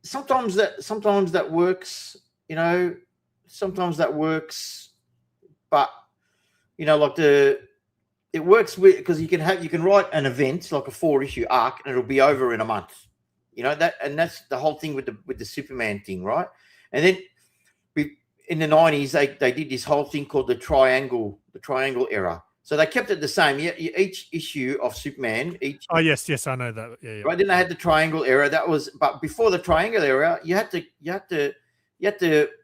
[SPEAKER 1] sometimes that works. Sometimes that works, but like it works because you can write an event like a 4-issue arc and it'll be over in a month. That's the whole thing with the Superman thing, right? And then in the 90s they did this whole thing called the triangle era. So they kept it the same. Each issue of Superman.
[SPEAKER 2] Oh yes, I know that. Yeah.
[SPEAKER 1] Right. Then they had the triangle era. But before the triangle era, you had to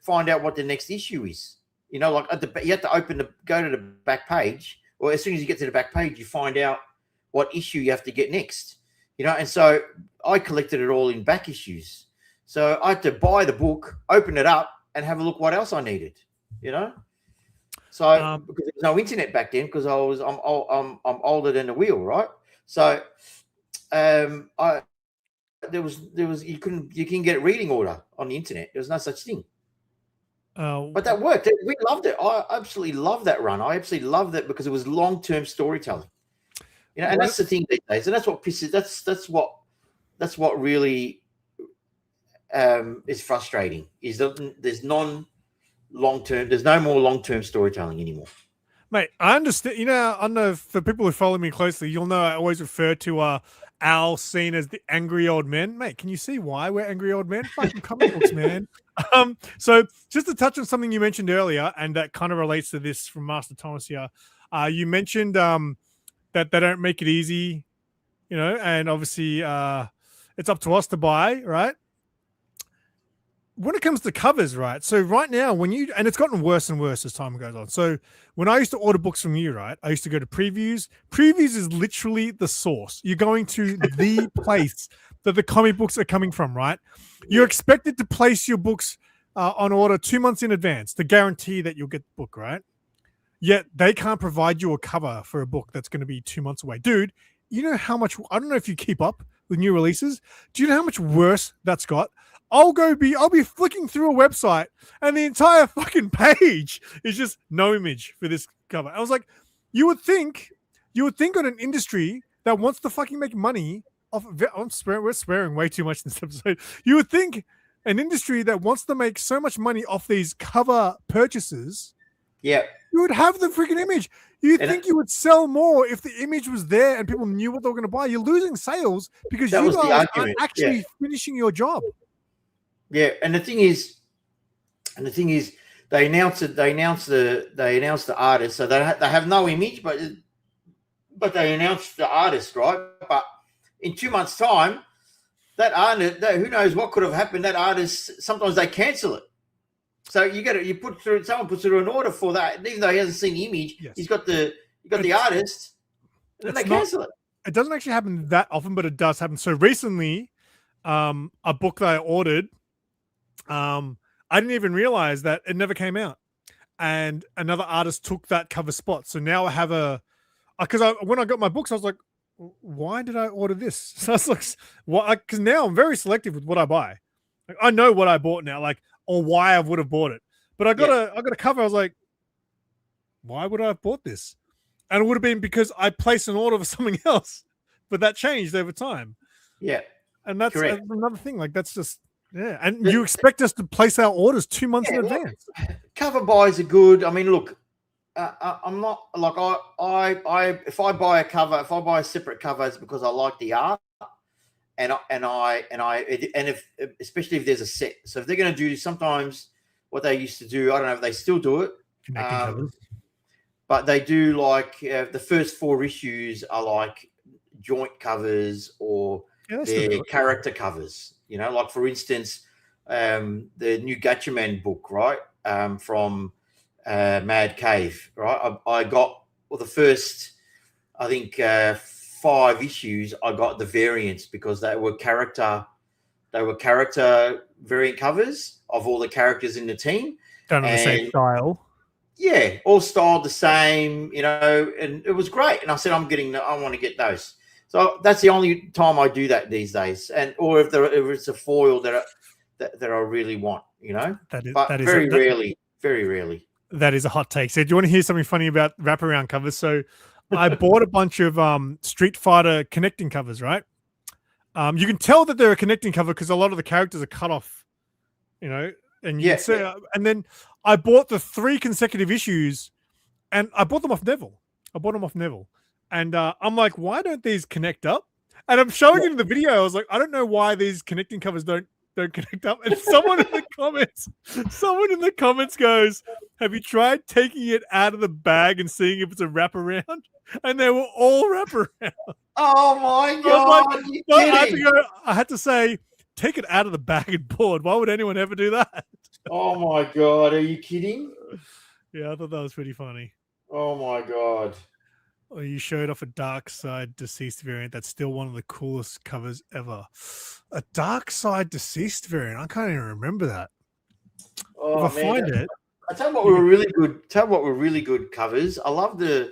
[SPEAKER 1] find out what the next issue is. Like you had to go to the back page. Or as soon as you get to the back page, you find out what issue you have to get next, And so I collected it all in back issues. So I had to buy the book, open it up, and have a look what else I needed, So because there was no internet back then, because I'm older than the wheel, right? So there was you can get a reading order on the internet. There was no such thing. But that worked. We loved it. I absolutely loved that run. I absolutely loved it because it was long-term storytelling. And that's the thing these days. And that's what pisses. That's what really is frustrating. Is that there's no more long-term storytelling anymore.
[SPEAKER 2] Mate, I understand. I know for people who follow me closely, you'll know I always refer to Al seen as the angry old men. Mate, can you see why we're angry old men? Fucking comic books, man. So just to touch on something you mentioned earlier, and that kind of relates to this from Master Thomas here. You mentioned that they don't make it easy, and obviously it's up to us to buy, right? When it comes to covers, right? So right now, and it's gotten worse and worse as time goes on. So when I used to order books from you, right, I used to go to Previews. Previews is literally the source. You're going to the place that the comic books are coming from, right? You're expected to place your books on order 2 months in advance to guarantee that you'll get the book, right? Yet they can't provide you a cover for a book that's going to be 2 months away. Dude, you know how much, I don't know if you keep up with new releases. Do you know how much worse that's got? I'll be flicking through a website and the entire fucking page is just no image for this cover. I was like, you would think on an industry that wants to fucking make money off. We're swearing way too much in this episode. You would think an industry that wants to make so much money off these cover purchases, you would have the freaking image. You'd think you would sell more if the image was there and people knew what they were going to buy. You're losing sales because you guys aren't actually finishing your job.
[SPEAKER 1] Yeah, and the thing is, they announced the artist, so they have no image, but they announced the artist, right? But in 2 months' time, that artist, who knows what could have happened? That artist, sometimes they cancel it. So someone puts through an order for that, even though he hasn't seen the image. Yes. He's got the artist, and then they cancel it.
[SPEAKER 2] It doesn't actually happen that often, but it does happen. So recently, a book that I ordered. I didn't even realize that it never came out, and another artist took that cover spot. So now I have when I got my books, I was like, why did I order this? So I was like, what? Because now I'm very selective with what I buy. Like, I know what I bought now, or why I would have bought it. But I got a cover. I was like, why would I have bought this? And it would have been because I placed an order for something else, but that changed over time.
[SPEAKER 1] Yeah,
[SPEAKER 2] and that's another thing. Like that's just. Yeah, and you expect us to place our orders 2 months in advance.
[SPEAKER 1] Cover buys are good. I mean, look, I'm not like if I buy a cover, if I buy a separate cover, it's because I like the art, and if especially if there's a set. So if they're going to do sometimes what they used to do, I don't know if they still do it, but they do like the first 4 issues are like joint covers or they're character covers. You know, like for instance, the new Gatchaman book, right? From Mad Cave, right? I got the first, I think, 5 issues. I got the variants because they were character variant covers of all the characters in the team.
[SPEAKER 2] Done in the same style.
[SPEAKER 1] Yeah, all styled the same, you know, and it was great. And I said, I want to get those. So that's the only time I do that these days, or if it's a foil that I really want, you know. Very rarely.
[SPEAKER 2] That is a hot take. So, do you want to hear something funny about wraparound covers? So, I bought a bunch of Street Fighter connecting covers. Right, you can tell that they're a connecting cover because a lot of the characters are cut off, you know. And and then I bought the 3 consecutive issues, and I bought them off Neville. And I'm like, why don't these connect up? And I'm showing it in the video. I was like, I don't know why these connecting covers don't connect up. And someone in the comments goes, have you tried taking it out of the bag and seeing if it's a wraparound? And they were all wraparound.
[SPEAKER 1] Oh my God.
[SPEAKER 2] I had to say, take it out of the bag and board. Why would anyone ever do that?
[SPEAKER 1] Oh my God. Are you kidding?
[SPEAKER 2] Yeah, I thought that was pretty funny.
[SPEAKER 1] Oh my God.
[SPEAKER 2] Or you showed off a Dark Side Deceased variant. That's still one of the coolest covers ever. A Dark Side Deceased variant. I can't even remember that.
[SPEAKER 1] Oh,
[SPEAKER 2] if I find it.
[SPEAKER 1] I tell you what were really good. Really good covers. I love they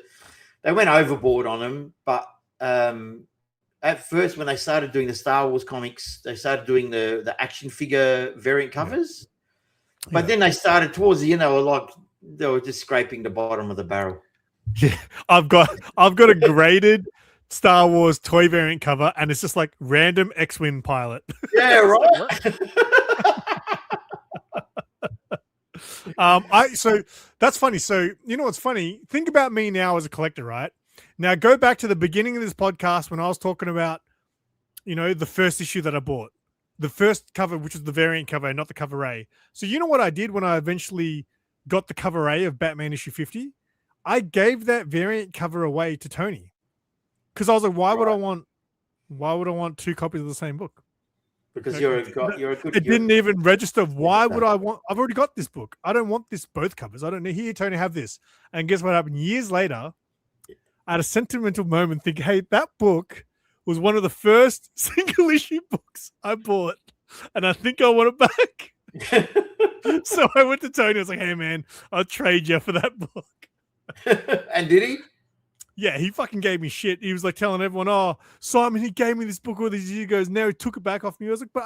[SPEAKER 1] went overboard on them, but at first when they started doing the Star Wars comics, they started doing the action figure variant covers. Yeah. But then they started towards the end. They were just scraping the bottom of the barrel.
[SPEAKER 2] Yeah, I've got a graded Star Wars toy variant cover, and it's just like random X-Wing pilot.
[SPEAKER 1] Yeah, right.
[SPEAKER 2] So that's funny. So you know what's funny? Think about me now as a collector, right? Now go back to the beginning of this podcast when I was talking about, you know, the first issue that I bought, the first cover, which was the variant cover, not the cover A. So you know what I did when I eventually got the cover A of Batman issue 50? I gave that variant cover away to Tony because I was like, why would I want 2 copies of the same book?
[SPEAKER 1] Because you're a good.
[SPEAKER 2] It didn't even register. Why would I want? I've already got this book. I don't want both covers. I don't need here, Tony, have this. And guess what happened? Years later, I had a sentimental moment thinking, hey, that book was one of the first single issue books I bought. And I think I want it back. So I went to Tony. I was like, hey, man, I'll trade you for that book.
[SPEAKER 1] And did he?
[SPEAKER 2] Yeah, he fucking gave me shit. He was like telling everyone, "Oh, Simon, he gave me this book all these years ago. Now he took it back off me." I was like, "But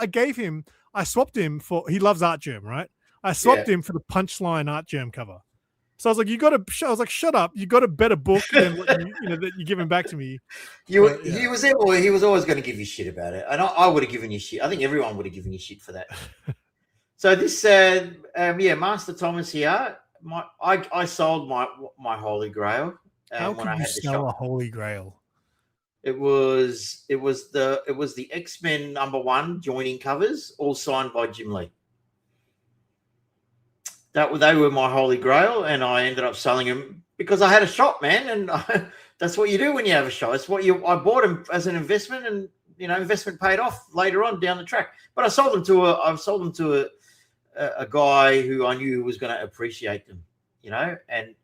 [SPEAKER 2] I swapped him for. He loves Art Germ, right? I swapped him for the Punchline Art Germ cover." So I was like, "You got to." I was like, "Shut up! You got a better book than what that you're giving back to me."
[SPEAKER 3] He was always going to give you shit about it, and I would have given you shit. I think everyone would have given you shit for that. So this, Master Thomas here. I sold my Holy Grail.
[SPEAKER 2] How can you sell a Holy Grail?
[SPEAKER 3] It was the X-Men #1 joining covers, all signed by Jim Lee. They were my Holy Grail, and I ended up selling them because I had a shop, man, and that's what you do when you have a shop. It's what I bought them as an investment, and investment paid off later on down the track. But I sold them to a guy who I knew was going to appreciate them, and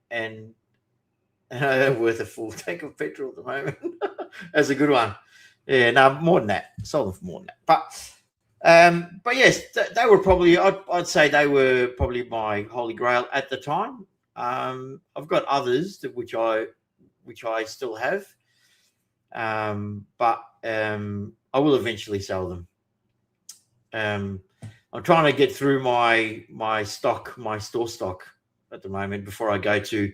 [SPEAKER 3] they're worth a full tank of petrol at the moment. That's a good one. Yeah, no, more than that. Sold them for more than that. But yes, they were probably. I'd say they were probably my Holy Grail at the time. I've got others which I still have, but I will eventually sell them. I'm trying to get through my store stock at the moment before I go to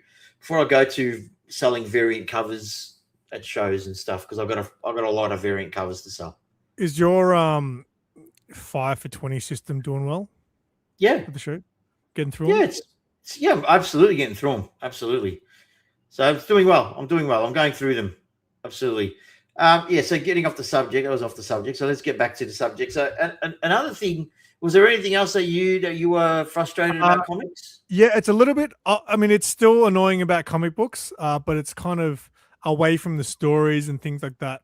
[SPEAKER 3] selling variant covers at shows and stuff, because I've got a lot of variant covers to sell.
[SPEAKER 2] Is your 5 for 20 system doing well?
[SPEAKER 3] Yeah,
[SPEAKER 2] for the show, getting through.
[SPEAKER 3] Yeah, I'm absolutely getting through them. Absolutely. So it's doing well. I'm doing well. I'm going through them. Absolutely. So getting off the subject, I was off the subject. So let's get back to the subject. So another thing, was there anything else that you were frustrated about comics?
[SPEAKER 2] Yeah, it's a little bit. I mean, it's still annoying about comic books, but it's kind of away from the stories and things like that.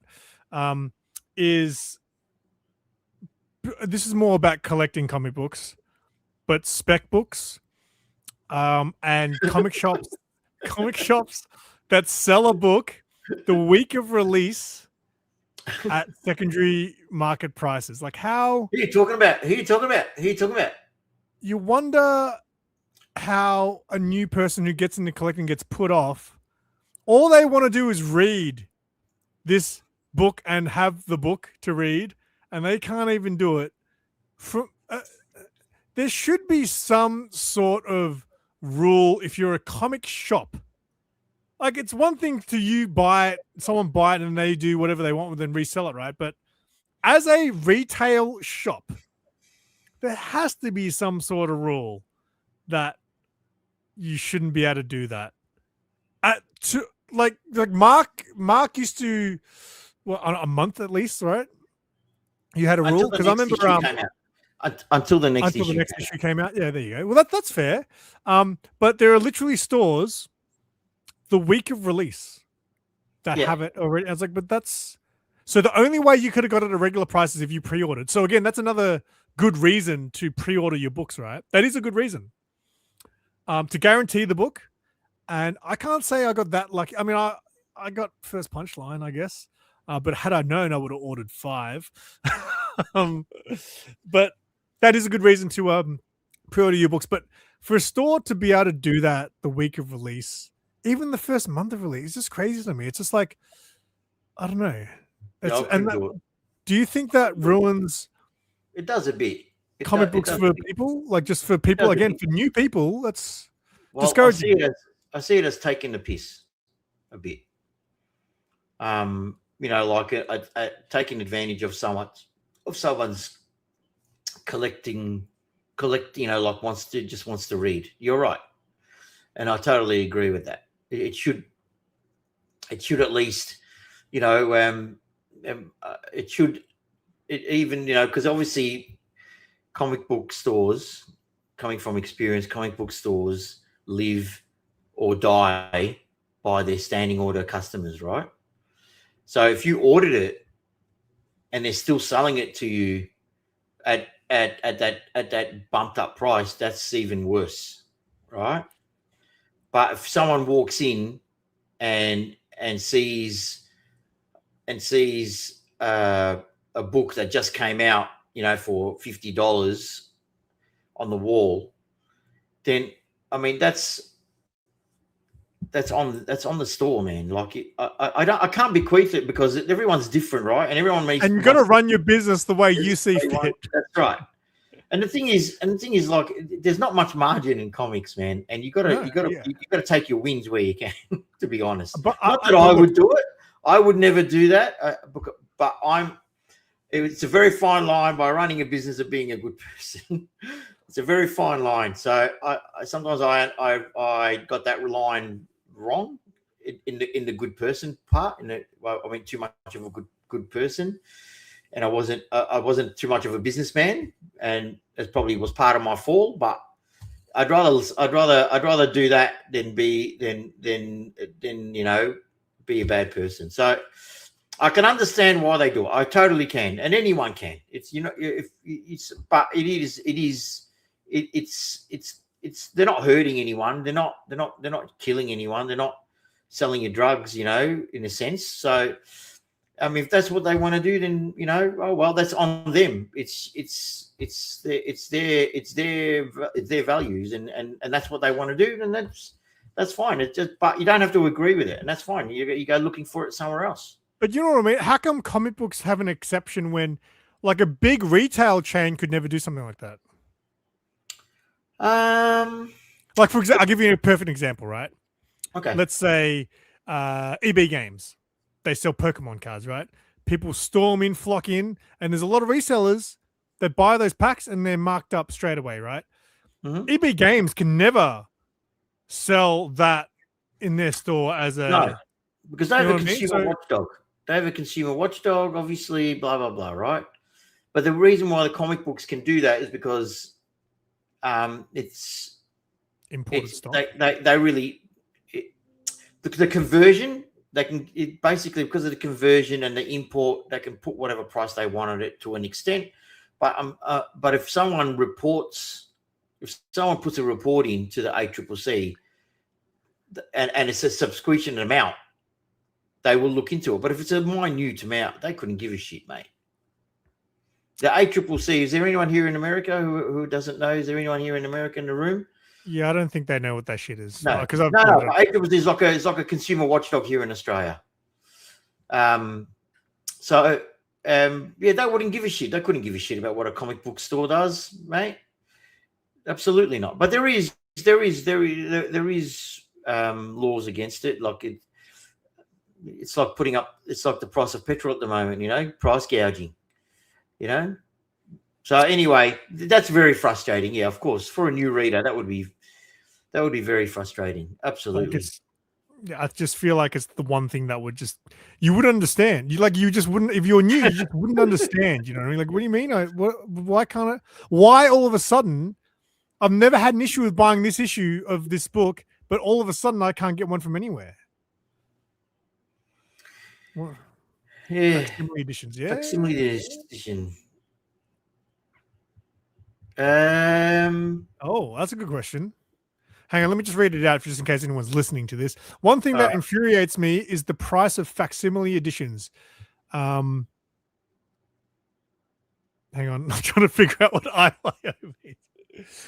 [SPEAKER 2] This is more about collecting comic books, but spec books, and comic shops that sell a book the week of release at secondary market prices. Like, how?
[SPEAKER 3] Who are you talking about?
[SPEAKER 2] You wonder how a new person who gets into collecting gets put off. All they want to do is read this book and have the book to read, and they can't even do it. There should be some sort of rule if you're a comic shop. Like, it's one thing to someone buy it and they do whatever they want with it and resell it, right? But as a retail shop, there has to be some sort of rule that you shouldn't be able to do that. Like Mark used to, a month at least, right? You had a rule, because I remember
[SPEAKER 3] until the next issue
[SPEAKER 2] came out. Yeah, there you go. Well, that's fair. But there are literally stores the week of release that have it already. I was like, but that's so the only way you could have got it at regular price is if you pre-ordered. So again, that's another good reason to pre-order your books, right? That is a good reason to guarantee the book. And I can't say I got that lucky. I mean, I got first Punchline, I guess. But had I known, I would have ordered 5. But that is a good reason to pre-order your books. But for a store to be able to do that the week of release, even the first month of release, is just crazy to me. It's just like, I don't know. Do you think that ruins?
[SPEAKER 3] It does a bit.
[SPEAKER 2] Comic books for people, like just for people again, for new people. That's
[SPEAKER 3] discouraging. I see it as taking the piss a bit. Like taking advantage of someone's collecting, like wants to read. You're right, and I totally agree with that. It should at least, because obviously comic book stores, coming from experience, comic book stores live or die by their standing order customers, right? So if you ordered it and they're still selling it to you at that bumped up price, that's even worse, right? But if someone walks in and sees a book that just came out, for $50 on the wall, then I mean that's that's on the store, man. Like I can't bequeath it because everyone's different, right? And everyone makes.
[SPEAKER 2] And you've got to run your business the way you see fit.
[SPEAKER 3] That's right. And the thing is, like, there's not much margin in comics, man. And you gotta take your wins where you can. To be honest, not that I would do it. I would never do that. But it's a very fine line by running a business of being a good person. It's a very fine line. So sometimes I got that line wrong in the good person part. I went too much of a good person, and I wasn't too much of a businessman, and it probably was part of my fall. But I'd rather do that than be a bad person. So I can understand why they do it. I totally can, and anyone can. They're not hurting anyone. They're not killing anyone. They're not selling you drugs, in a sense. So, I mean, if that's what they want to do, then oh well, that's on them. It's their values, and that's what they want to do, and that's fine. But you don't have to agree with it, and that's fine. You go looking for it somewhere else.
[SPEAKER 2] But you know what I mean? How come comic books have an exception when, like, a big retail chain could never do something like that? Like, for example, I'll give you a perfect example, right?
[SPEAKER 3] Okay.
[SPEAKER 2] Let's say EB Games. They sell Pokemon cards, right? People storm in, flock in, and there's a lot of resellers that buy those packs and they're marked up straight away, right?
[SPEAKER 3] Mm-hmm.
[SPEAKER 2] EB Games can never sell that in their store as a...
[SPEAKER 3] No, because they have a consumer watchdog. They have a consumer watchdog, obviously, blah, blah, blah, right? But the reason why the comic books can do that is because it's
[SPEAKER 2] imported stock.
[SPEAKER 3] They really the conversion, they can basically, because of the conversion and the import, they can put whatever price they want on it to an extent. But if someone puts a report into the ACCC and it's a subscription amount, they will look into it. But if it's a minute amount, they couldn't give a shit, mate. The ACCC, is there anyone here in America who doesn't know? Is there anyone here in America in the room?
[SPEAKER 2] Yeah, I don't think they know what that shit is.
[SPEAKER 3] No, because ACCC is like a consumer watchdog here in Australia. They wouldn't give a shit. They couldn't give a shit about what a comic book store does, mate. Absolutely not. But there is laws against it. Like it's like the price of petrol at the moment. Price gouging. So anyway, that's very frustrating. Yeah, of course, for a new reader, that would be very frustrating. Absolutely.
[SPEAKER 2] I just feel like it's the one thing that you would understand. You just wouldn't, if you're new, you just wouldn't understand. You know what I mean? Like, what do you mean? Why all of a sudden? I've never had an issue with buying this issue of this book, but all of a sudden I can't get one from anywhere. What?
[SPEAKER 3] Yeah.
[SPEAKER 2] Facsimile editions. Yeah.
[SPEAKER 3] Facsimile edition.
[SPEAKER 2] Oh, that's a good question. Hang on, let me just read it out just in case anyone's listening to this. One thing that infuriates me is the price of facsimile editions. Hang on, I'm trying to figure out what ILIO means.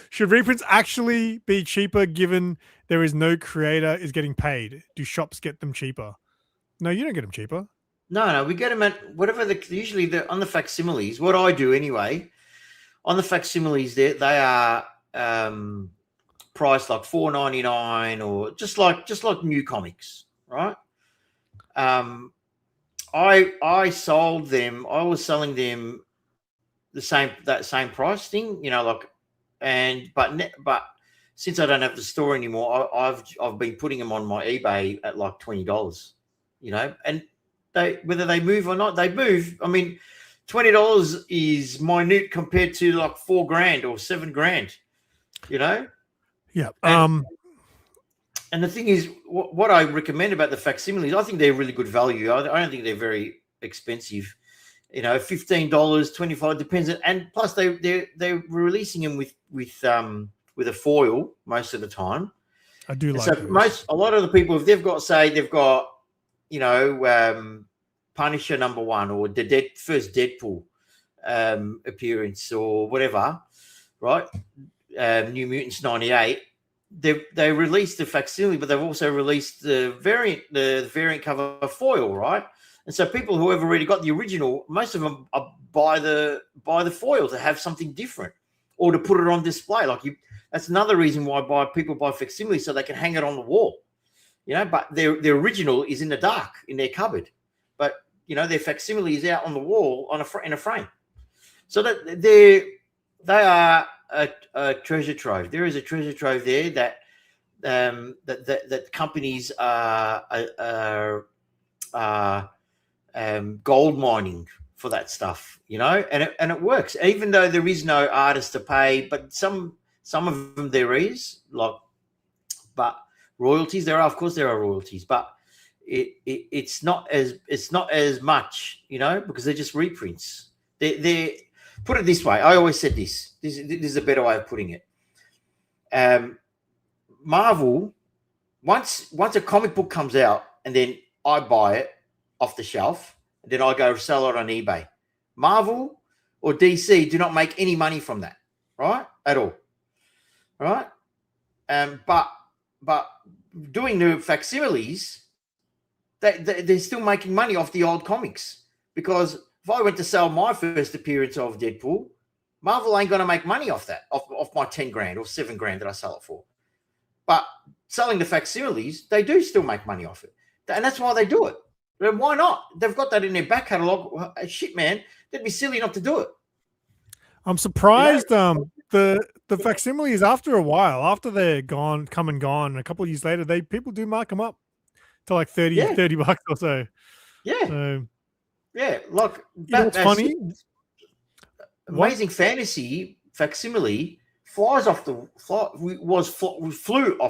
[SPEAKER 2] Should reprints actually be cheaper given there is no creator is getting paid? Do shops get them cheaper? No, you don't get them cheaper.
[SPEAKER 3] No, we get them at whatever usually they're on the facsimiles. What I do anyway, on the facsimiles, they are priced like $4.99 or just like new comics, right? I sold them. I was selling them that same price thing, but since I don't have the store anymore, I've been putting them on my eBay at like $20, and whether they move or not, they move. I mean, $20 is minute compared to like $4,000 or $7,000,
[SPEAKER 2] Yeah.
[SPEAKER 3] And the thing is, what I recommend about the facsimiles, I think they're really good value. I don't think they're very expensive. $15, $25 depends. And plus, they're releasing them with a foil most of the time.
[SPEAKER 2] I do like.
[SPEAKER 3] So a lot of the people, if they've got Punisher #1 or the first Deadpool appearance or whatever, right? New Mutants '98. they released the facsimile, but they've also released the variant cover foil, right? And so people who have already got the original, most of them buy the foil to have something different or to put it on display. That's another reason why people buy facsimile, so they can hang it on the wall. But their original is in the dark in their cupboard, but their facsimile is out on the wall in a frame. So that they are a treasure trove. There is a treasure trove there that companies are gold mining for that stuff, and it works. Even though there is no artist to pay, but some of them there is, but royalties of course there are royalties, but it's not as much, because they're just reprints. They put it this way. I always said this is a better way of putting it. Marvel, once a comic book comes out and then I buy it off the shelf and then I go sell it on eBay, Marvel or DC do not make any money from that, right? At all, right? But doing the facsimiles, they're still making money off the old comics, because if I went to sell my first appearance of Deadpool, Marvel ain't going to make money off that, off my 10 grand or 7 grand that I sell it for. But selling the facsimiles, they do still make money off it. And that's why they do it. Then why not? They've got that in their back catalogue. Shit, man, they'd be silly not to do it.
[SPEAKER 2] I'm surprised the facsimiles, after a while, after they're come and gone, a couple of years later, people do mark them up to like 30 bucks or so. Yeah. So,
[SPEAKER 3] yeah, look,
[SPEAKER 2] it's funny.
[SPEAKER 3] Amazing Fantasy facsimile flew off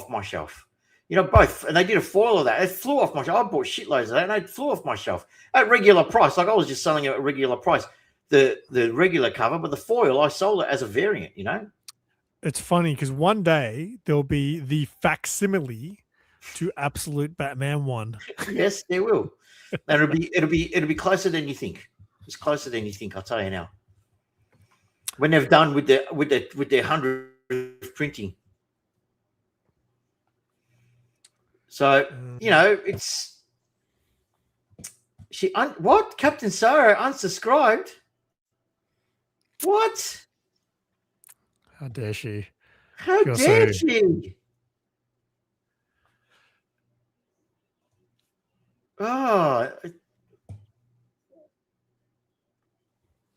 [SPEAKER 3] my shelf. Both, and they did a foil of that. It flew off my shelf. I bought shitloads of that, and it flew off my shelf at regular price. Like I was just selling it at regular price, the regular cover, but the foil I sold it as a variant.
[SPEAKER 2] It's funny because one day there'll be the facsimile to Absolute Batman 1.
[SPEAKER 3] Yes, there will. And it'll be closer than you think. It's closer than you think. I'll tell you now. When they've done with their 100th printing, so it's what Captain Sarah unsubscribed. What?
[SPEAKER 2] How dare she?
[SPEAKER 3] How dare she? Oh.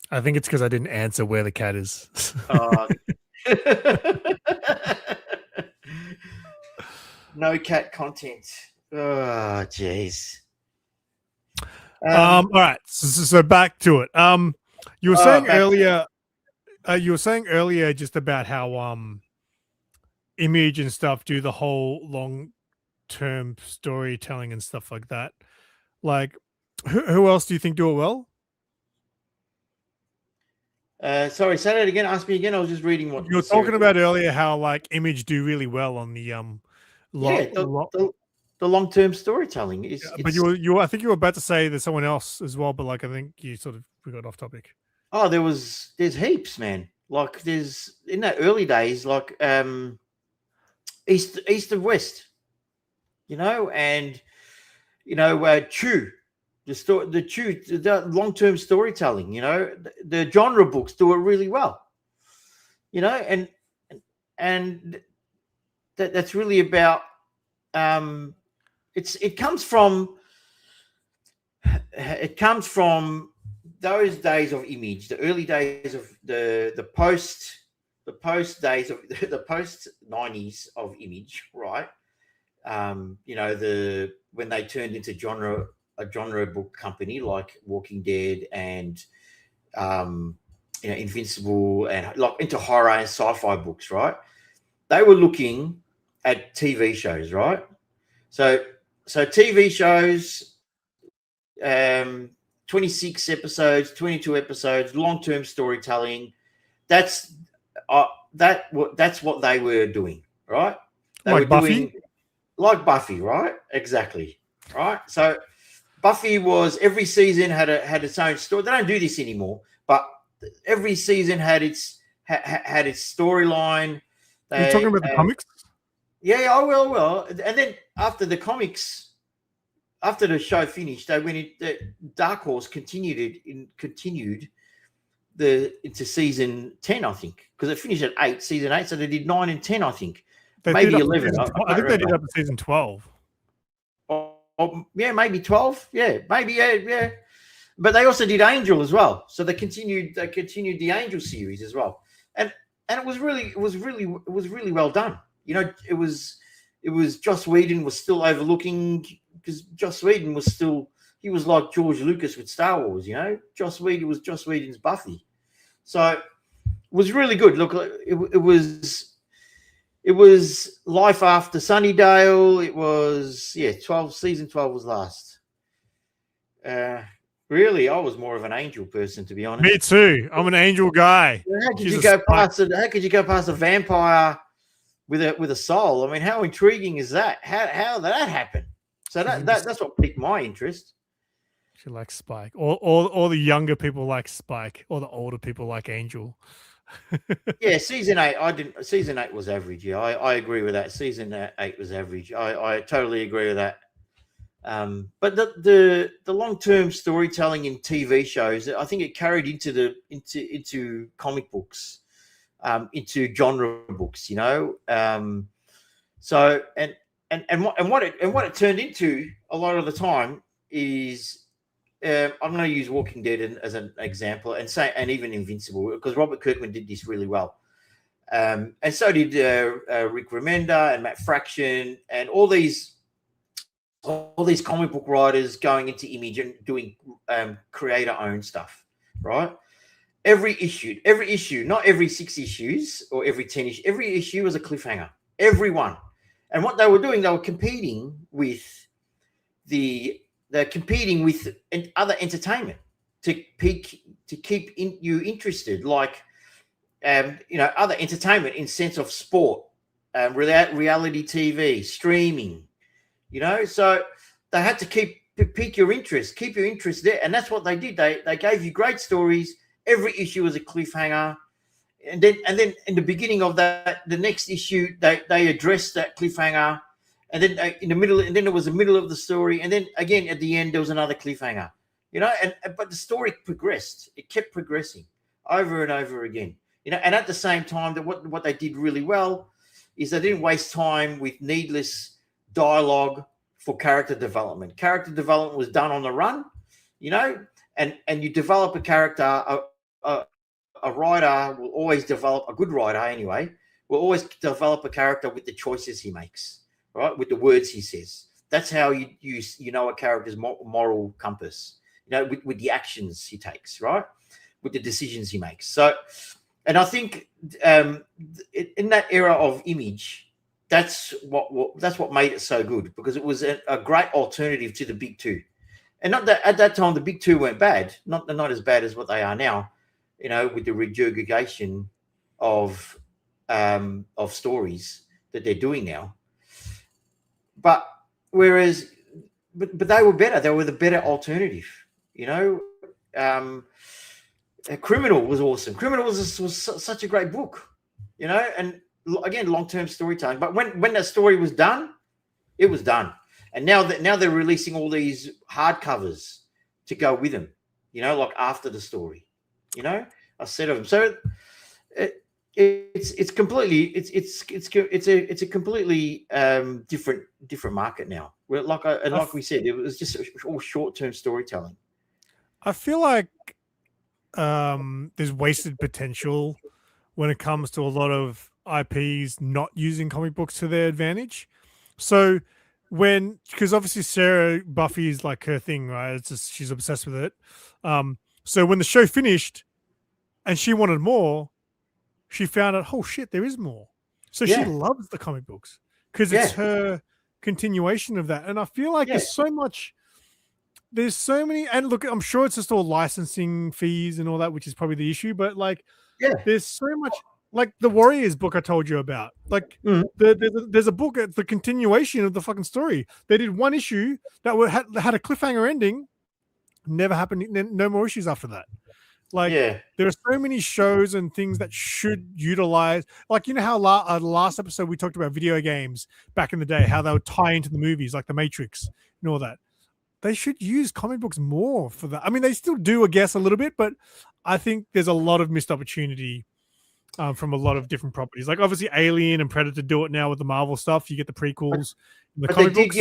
[SPEAKER 2] I think it's because I didn't answer where the cat is.
[SPEAKER 3] No cat content. Oh, jeez.
[SPEAKER 2] All right. So back to it. You were saying earlier. You were saying earlier just about how Image and stuff do the whole long-term storytelling and stuff like that. Like, who else do you think do it well?
[SPEAKER 3] Sorry, say that again. Ask me again. I was just reading what
[SPEAKER 2] you were talking about earlier. How like Image do really well on the
[SPEAKER 3] the long-term storytelling is.
[SPEAKER 2] But you I think you were about to say there's someone else as well, but like I think we got off topic.
[SPEAKER 3] Oh, there's heaps, man. Like there's in that early days, like East of West, and Chew. The long-term storytelling, the genre books do it really well, and that's really about it comes from those days of Image, the early days of the post days of the post 90s of Image, right? When they turned into a genre book company like Walking Dead and Invincible and like into horror and sci-fi books, right? They were looking at TV shows, right? So TV shows, 26 episodes, 22 episodes, long-term storytelling. That's what they were doing, right? They
[SPEAKER 2] like
[SPEAKER 3] were
[SPEAKER 2] Buffy?
[SPEAKER 3] doing like Buffy, right? Exactly, right? So Buffy was every season had its own story. They don't do this anymore, but every season had its storyline.
[SPEAKER 2] Are you talking about the comics?
[SPEAKER 3] Yeah, I will. And then after the comics, after the show finished, they went in, Dark Horse continued into season 10, I think, because it finished at season 8, so they did 9 and 10, I think. Maybe 11.
[SPEAKER 2] I think they did up to season 12.
[SPEAKER 3] Yeah, maybe 12. Yeah, maybe, yeah. But they also did Angel as well. So they continued the Angel series as well. And it was really well done. You know, it was Joss Whedon was still overlooking, because Joss Whedon he was like George Lucas with Star Wars, you know. Joss Whedon was Joss Whedon's Buffy. So it was really good. Look, it was Life After Sunnydale. It was, season 12 was last. Really, I was more of an Angel person, to be honest.
[SPEAKER 2] Me too. I'm an Angel guy.
[SPEAKER 3] How could you go past a vampire with a soul? I mean, how intriguing is that? How did that happen? So that's what piqued my interest.
[SPEAKER 2] She likes Spike. All the younger people like Spike. All the older people like Angel.
[SPEAKER 3] Yeah, season 8. Season 8 was average. Yeah, I agree with that. Season 8 was average. I totally agree with that. But the long-term storytelling in TV shows, I think it carried into comic books, into genre books, you know. So what it turned into a lot of the time is, I'm going to use Walking Dead as an example, and even Invincible, because Robert Kirkman did this really well, and so did Rick Remender and Matt Fraction, and all these comic book writers going into Image and doing creator-owned stuff, right? Every issue, not every 6 issues or every 10 issues, every issue was a cliffhanger, every one. And what they were doing, they were competing with other entertainment to keep you interested, like other entertainment in sense of sport, reality TV, streaming, you know. So they had to pique your interest, keep your interest there, and that's what they did. They gave you great stories. Every issue was a cliffhanger, and then in the beginning of the next issue, they addressed that cliffhanger. And then in the middle, and then there was the middle of the story, and then again at the end there was another cliffhanger, you know. But the story progressed; it kept progressing over and over again, you know. And at the same time, that what they did really well is they didn't waste time with needless dialogue for character development. Character development was done on the run, you know, and you develop a character. A writer will always develop, a good writer anyway, will always develop a character with the choices he makes. Right, with the words he says. That's how you know a character's moral compass, you know, with the actions he takes, right, with the decisions he makes. So, and I think in that era of Image, that's what made it so good, because it was a great alternative to the big two. And not that at that time the big two weren't bad, not as bad as what they are now, you know, with the regurgitation of stories that they're doing now. But they were better. They were the better alternative, you know. Criminal was awesome. Criminal was such a great book, you know. And again, long-term storytelling. But when that story was done, it was done. And now they're releasing all these hardcovers to go with them, you know, like after the story, you know, a set of them. So it's a completely different market now. Like we said, it was just all short-term storytelling.
[SPEAKER 2] I feel like there's wasted potential when it comes to a lot of IPs not using comic books to their advantage. So because obviously Sarah Buffy is like her thing, right? It's just, she's obsessed with it. So when the show finished and she wanted more, she found out, oh shit, there is more. So she loves the comic books because it's her continuation of that. And I feel like there's so many, and look, I'm sure it's just all licensing fees and all that, which is probably the issue, but like, there's so much, like the Warriors book I told you about, like there's a book, it's the continuation of the fucking story. They did one issue that had a cliffhanger ending, never happened, no more issues after that. Like, there are so many shows and things that should utilize, like, you know how the last episode we talked about video games back in the day, how they would tie into the movies, like The Matrix and all that. They should use comic books more for that. I mean, they still do, I guess, a little bit, but I think there's a lot of missed opportunity from a lot of different properties. Like, obviously, Alien and Predator do it now with the Marvel stuff. You get the prequels, the comic books.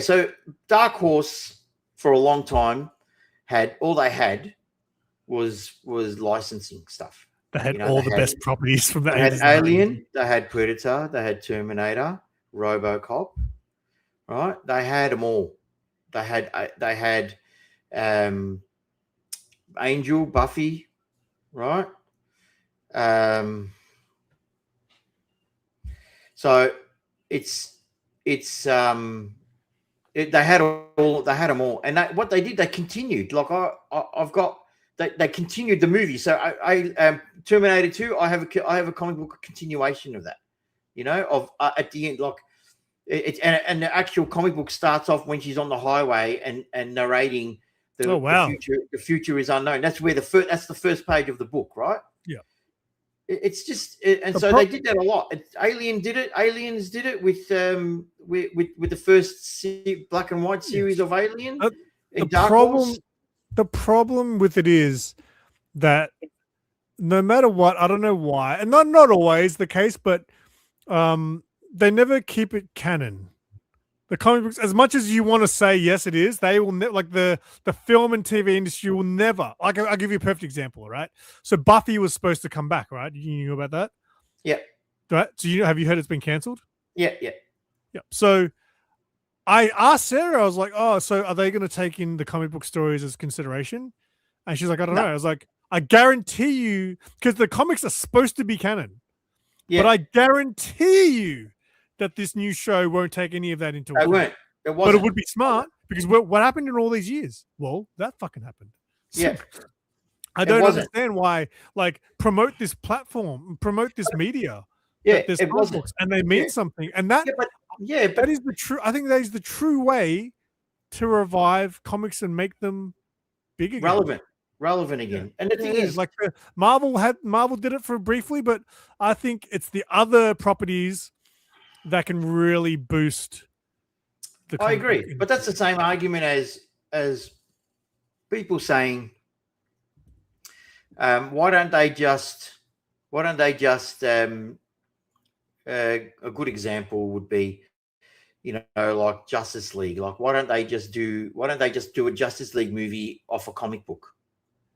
[SPEAKER 3] So Dark Horse for a long time had was licensing stuff.
[SPEAKER 2] They had the best properties from the 80s.
[SPEAKER 3] They had Alien, they had Predator, they had Terminator, RoboCop, right? They had them all. They had Angel, Buffy, right? So they had them all, and what they did, they continued. Like they continued the movie. So I Terminator 2, I have a comic book continuation of that. You know, of at the end, like and the actual comic book starts off when she's on the highway and narrating the future is unknown. That's where that's the first page of the book, right?
[SPEAKER 2] Yeah.
[SPEAKER 3] It's just, and so they did that a lot. Aliens did it with the first black and white series of Alien.
[SPEAKER 2] The problem with it is that no matter what, I don't know why, and not always the case, but they never keep it canon. The comic books, as much as you want to say yes, it is, they will like the film and TV industry will never. Like, I'll give you a perfect example, right? So Buffy was supposed to come back, right? You knew about that?
[SPEAKER 3] Yeah.
[SPEAKER 2] Right. So have you heard it's been cancelled?
[SPEAKER 3] Yeah.
[SPEAKER 2] So I asked Sarah, I was like, oh, so are they going to take in the comic book stories as consideration? And she's like, I don't know. I was like, I guarantee you, because the comics are supposed to be canon, but I guarantee you that this new show won't take any of that into account. But it would be smart, because what happened in all these years? Well, that fucking happened.
[SPEAKER 3] Yeah.
[SPEAKER 2] I don't understand why, like, promote this platform, promote this media.
[SPEAKER 3] Yeah,
[SPEAKER 2] there's comic books and they mean something. And that that is the true, I think that is the true way to revive comics and make them big again.
[SPEAKER 3] Relevant again. And the thing is,
[SPEAKER 2] like, Marvel did it for briefly, but I think it's the other properties that can really boost the
[SPEAKER 3] I agree, but that's the same argument as people saying, why don't they just a good example would be, you know, like Justice League. Like, why don't they just do a Justice League movie off a comic book,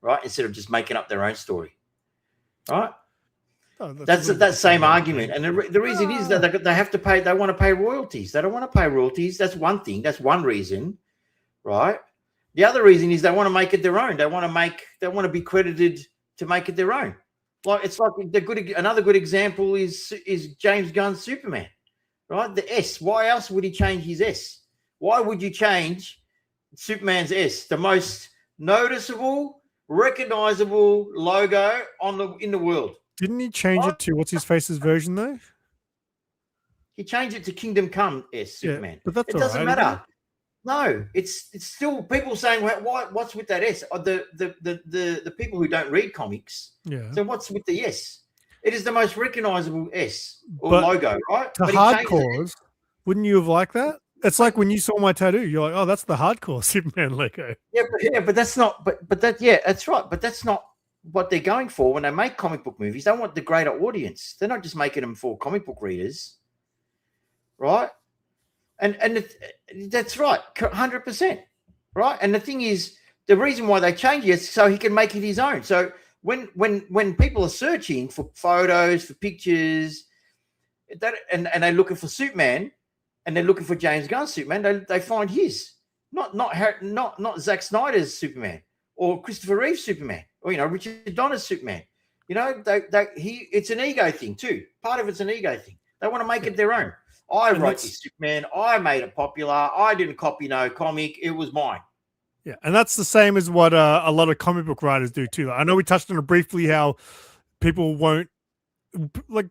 [SPEAKER 3] right? Instead of just making up their own story, right? Oh, that's that same argument, and the reason is that they have to pay. They want to pay royalties. They don't want to pay royalties. That's one thing. That's one reason, right? The other reason is they want to make it their own. They want to be credited to make it their own. Like, it's like another good example is James Gunn's Superman, right? The S. Why else would he change his S? Why would you change Superman's S? The most noticeable, recognizable logo in the world.
[SPEAKER 2] Didn't he change it to what's his face's version though?
[SPEAKER 3] He changed it to Kingdom Come Superman.
[SPEAKER 2] Yeah, but
[SPEAKER 3] it doesn't matter. No, it's still people saying, what's with that S? The people who don't read comics.
[SPEAKER 2] Yeah.
[SPEAKER 3] So what's with the S? It is the most recognizable S or logo, right?
[SPEAKER 2] To hardcores, wouldn't you have liked that? It's like when you saw my tattoo, you're like, oh, that's the hardcore Superman logo.
[SPEAKER 3] But that's not. But that's right. But that's not what they're going for when they make comic book movies. They want the greater audience. They're not just making them for comic book readers, right? And that's right, 100%, right? And the thing is, the reason why they change it is so he can make it his own. So when people are searching for photos, for pictures, and they're looking for Superman, and they're looking for James Gunn's Superman, they find his, not Zack Snyder's Superman or Christopher Reeve's Superman, or Richard Donner's Superman. It's an ego thing too. Part of it's an ego thing. They want to make it their own. I wrote this Superman. I made it popular. I didn't copy no comic. It was mine.
[SPEAKER 2] Yeah, and that's the same as what a lot of comic book writers do too. I know we touched on it briefly, how people won't, like,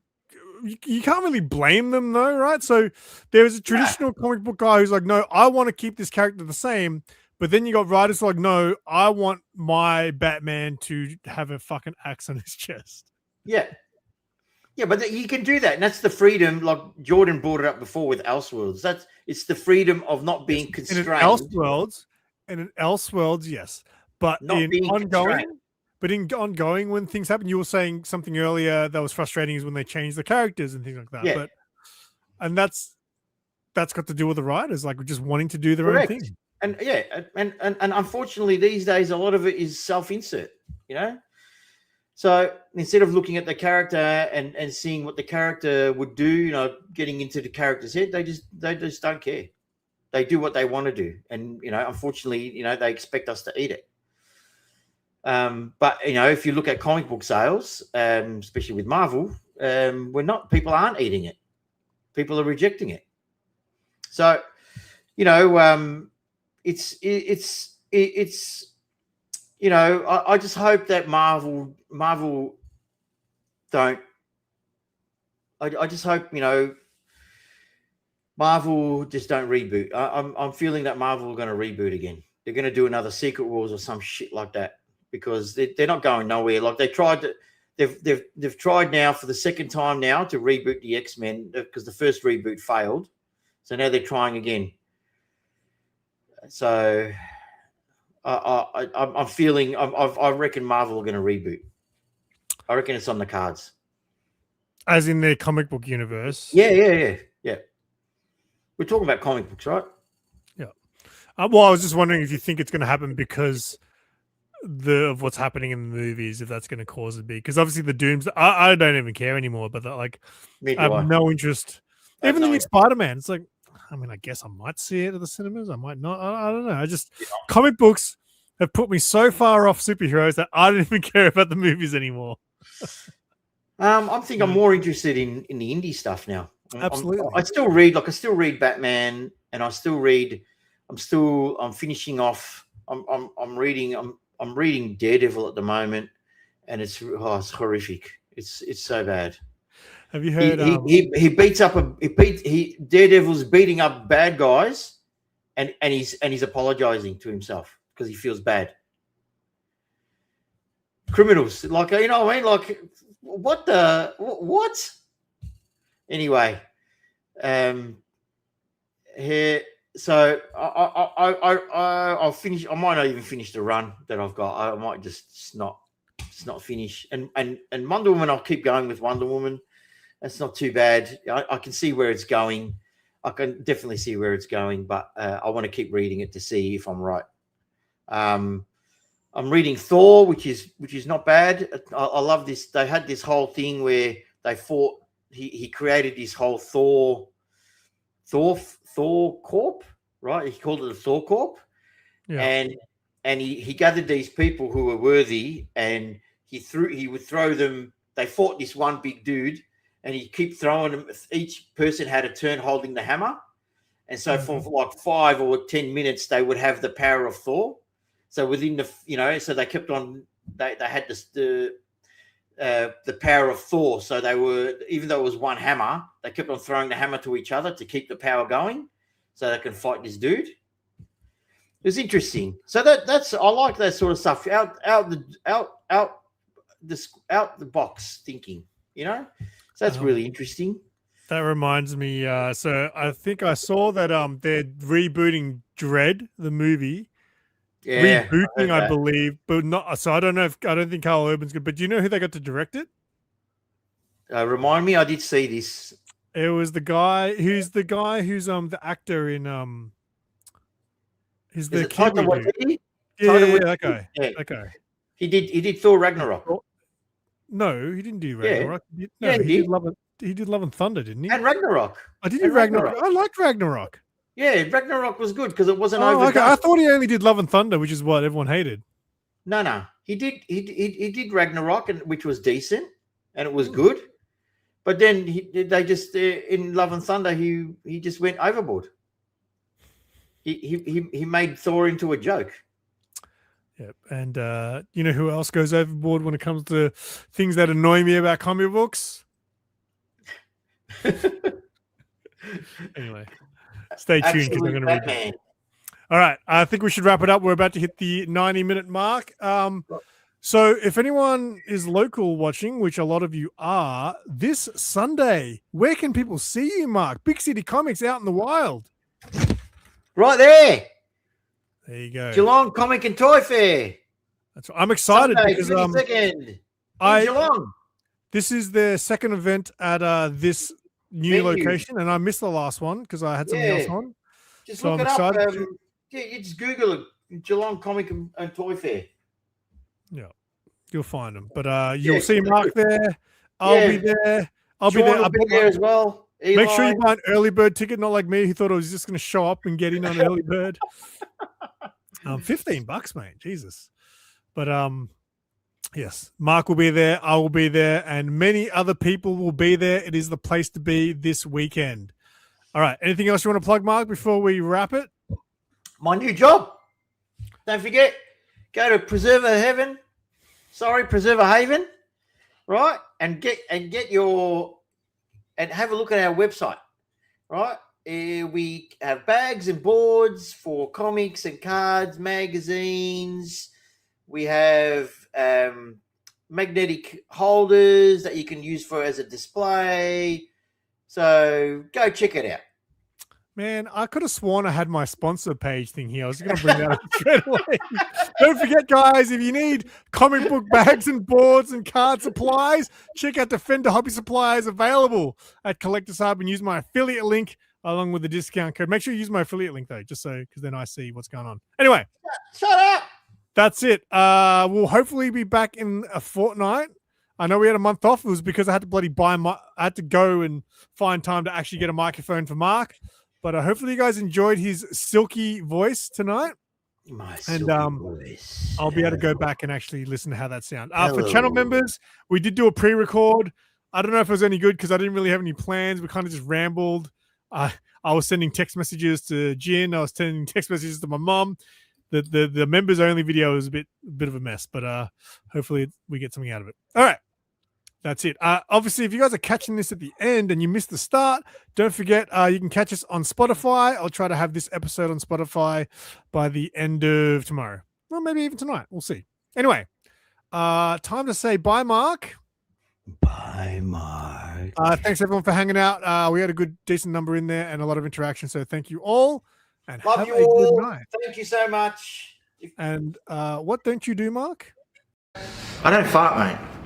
[SPEAKER 2] you can't really blame them though, right? So there's a traditional comic book guy who's like, no, I want to keep this character the same, But then you got writers like, no, I want my Batman to have a fucking axe on his chest.
[SPEAKER 3] Yeah. Yeah, but you can do that. And that's the freedom, like Jordan brought it up before with Elseworlds. It's the freedom of not being constrained.
[SPEAKER 2] In an Elseworlds, yes. But
[SPEAKER 3] not
[SPEAKER 2] in
[SPEAKER 3] being
[SPEAKER 2] ongoing, when things happen, you were saying something earlier that was frustrating is when they change the characters and things like that.
[SPEAKER 3] Yeah.
[SPEAKER 2] And that's got to do with the writers, like just wanting to do their own thing.
[SPEAKER 3] And and unfortunately these days a lot of it is self-insert, you know. So instead of looking at the character and seeing what the character would do, you know, getting into the character's head, they just don't care. They do what they want to do, and you know, unfortunately, you know, they expect us to eat it. But you know, if you look at comic book sales, especially with Marvel, people aren't eating it. People are rejecting it. So, you know, it's you know, I just hope that Marvel don't. I just hope, you know, Marvel just don't reboot. I'm feeling that Marvel are going to reboot again. They're going to do another Secret Wars or some shit like that, because they're not going nowhere. Like they've tried now for the second time now to reboot the X-Men, because the first reboot failed. So now they're trying again. So I'm feeling I reckon Marvel are going to reboot. I reckon it's on the cards.
[SPEAKER 2] As in their comic book universe.
[SPEAKER 3] Yeah. We're talking about comic books, right?
[SPEAKER 2] Yeah. Well, I was just wondering if you think it's going to happen because of what's happening in the movies, if that's going to cause it to be. Because obviously the Dooms, I don't even care anymore, but I have no interest. Even the new Spider-Man, it's like, I mean, I guess I might see it at the cinemas. I might not. I don't know. Comic books have put me so far off superheroes that I don't even care about the movies anymore.
[SPEAKER 3] I think I'm more interested in the indie stuff now.
[SPEAKER 2] Absolutely.
[SPEAKER 3] I still read Batman, and I'm finishing off. I'm reading Daredevil at the moment, and it's horrific. It's so bad.
[SPEAKER 2] Have you heard?
[SPEAKER 3] Daredevil's beating up bad guys, and he's apologizing to himself because he feels bad. Criminals, like, you know what I mean? Like, what? Anyway, here. So I'll finish. I might not even finish the run that I've got. I might just not finish. And Wonder Woman, I'll keep going with Wonder Woman. That's not too bad. I can see where it's going. I can definitely see where it's going, but I want to keep reading it to see if I'm right. I'm reading Thor, which is not bad. I love this. They had this whole thing where they fought. He created this whole Thor Corp, right? He called it a Thor Corp, yeah. And he gathered these people who were worthy, and he would throw them. They fought this one big dude, and he'd keep throwing them. Each person had a turn holding the hammer, and so for like 5 or 10 minutes, they would have the power of Thor. So within the, so they kept on. They had the power of Thor. So they were, even though it was one hammer, they kept on throwing the hammer to each other to keep the power going, so they can fight this dude. It was interesting. So that's I like that sort of stuff. Out the box thinking, you know. So that's really interesting.
[SPEAKER 2] That reminds me. So I think I saw that they're rebooting Dread, the movie.
[SPEAKER 3] Yeah,
[SPEAKER 2] rebooting, I believe, but not. So I don't think Carl Urban's good. But do you know who they got to direct it?
[SPEAKER 3] Remind me. I did see this.
[SPEAKER 2] It was the guy who's the actor in He's the Kiwi dude. Yeah, that guy. Yeah. That guy.
[SPEAKER 3] He did Thor Ragnarok.
[SPEAKER 2] No, he didn't do Ragnarok.
[SPEAKER 3] Yeah, he
[SPEAKER 2] did Love and Thunder, didn't he?
[SPEAKER 3] And Ragnarok.
[SPEAKER 2] I did Ragnarok. I liked Ragnarok.
[SPEAKER 3] Yeah, Ragnarok was good because it wasn't
[SPEAKER 2] overdone.
[SPEAKER 3] Okay.
[SPEAKER 2] I thought he only did Love and Thunder, which is what everyone hated.
[SPEAKER 3] No. He did Ragnarok, which was decent, and it was good. But then they just in Love and Thunder, he just went overboard. He made Thor into a joke.
[SPEAKER 2] Yep, and you know who else goes overboard when it comes to things that annoy me about comic books? Anyway. Stay tuned because I'm going to read that. All right. I think we should wrap it up. We're about to hit the 90-minute mark. So if anyone is local watching, which a lot of you are, this Sunday, where can people see you, Mark? Big City Comics out in the wild.
[SPEAKER 3] Right there.
[SPEAKER 2] There you go.
[SPEAKER 3] Geelong Comic and Toy Fair.
[SPEAKER 2] That's I'm excited
[SPEAKER 3] Sunday,
[SPEAKER 2] because
[SPEAKER 3] 22nd. Geelong.
[SPEAKER 2] This is their second event at this new location, and I missed the last one because I had something else on.
[SPEAKER 3] Just
[SPEAKER 2] so
[SPEAKER 3] look
[SPEAKER 2] I'm
[SPEAKER 3] it
[SPEAKER 2] excited.
[SPEAKER 3] up. You just Google it, Geelong Comic and Toy Fair.
[SPEAKER 2] Yeah, you'll find them. But you'll see Mark there. I'll be there. I'll be
[SPEAKER 3] there as well. Eli.
[SPEAKER 2] Make sure you buy an early bird ticket, not like me who thought I was just going to show up and get in on early bird. $15, mate. Jesus. But yes, Mark will be there. I will be there, and many other people will be there. It is the place to be this weekend. All right. Anything else you want to plug, Mark, before we wrap it?
[SPEAKER 3] My new job. Don't forget, go to Preserver Haven, right? And have a look at our website, right? We have bags and boards for comics and cards, magazines. We have magnetic holders that you can use as a display. So go check it out.
[SPEAKER 2] Man, I could have sworn I had my sponsor page thing here. I was going to bring that up straight away. Don't forget, guys, if you need comic book bags and boards and card supplies, check out Defender Hobby Supplies available at Collectors Hub and use my affiliate link along with the discount code. Make sure you use my affiliate link, though, just so because then I see what's going on. Anyway.
[SPEAKER 3] Shut up.
[SPEAKER 2] That's it. We'll hopefully be back in a fortnight. I know we had a month off. It was because I had to I had to go and find time to actually get a microphone for Mark. But hopefully you guys enjoyed his silky voice tonight.
[SPEAKER 3] Voice.
[SPEAKER 2] I'll be able to go back and actually listen to how that sounds. For channel members, we did do a pre-record. I don't know if it was any good because I didn't really have any plans. We kind of just rambled. I was sending text messages to Jin. I was sending text messages to my mom. The members only video is a bit of a mess, but hopefully we get something out of it. All right. That's it. Obviously, if you guys are catching this at the end and you missed the start, don't forget you can catch us on Spotify. I'll try to have this episode on Spotify by the end of tomorrow. Well, maybe even tonight. We'll see. Anyway, time to say bye, Mark.
[SPEAKER 3] Bye, Mark.
[SPEAKER 2] Thanks, everyone, for hanging out. We had a decent number in there and a lot of interaction, so thank you all. And
[SPEAKER 3] love
[SPEAKER 2] have
[SPEAKER 3] you
[SPEAKER 2] a
[SPEAKER 3] all.
[SPEAKER 2] Good night.
[SPEAKER 3] Thank you so much.
[SPEAKER 2] And what don't you do, Mark?
[SPEAKER 1] I don't fart, mate.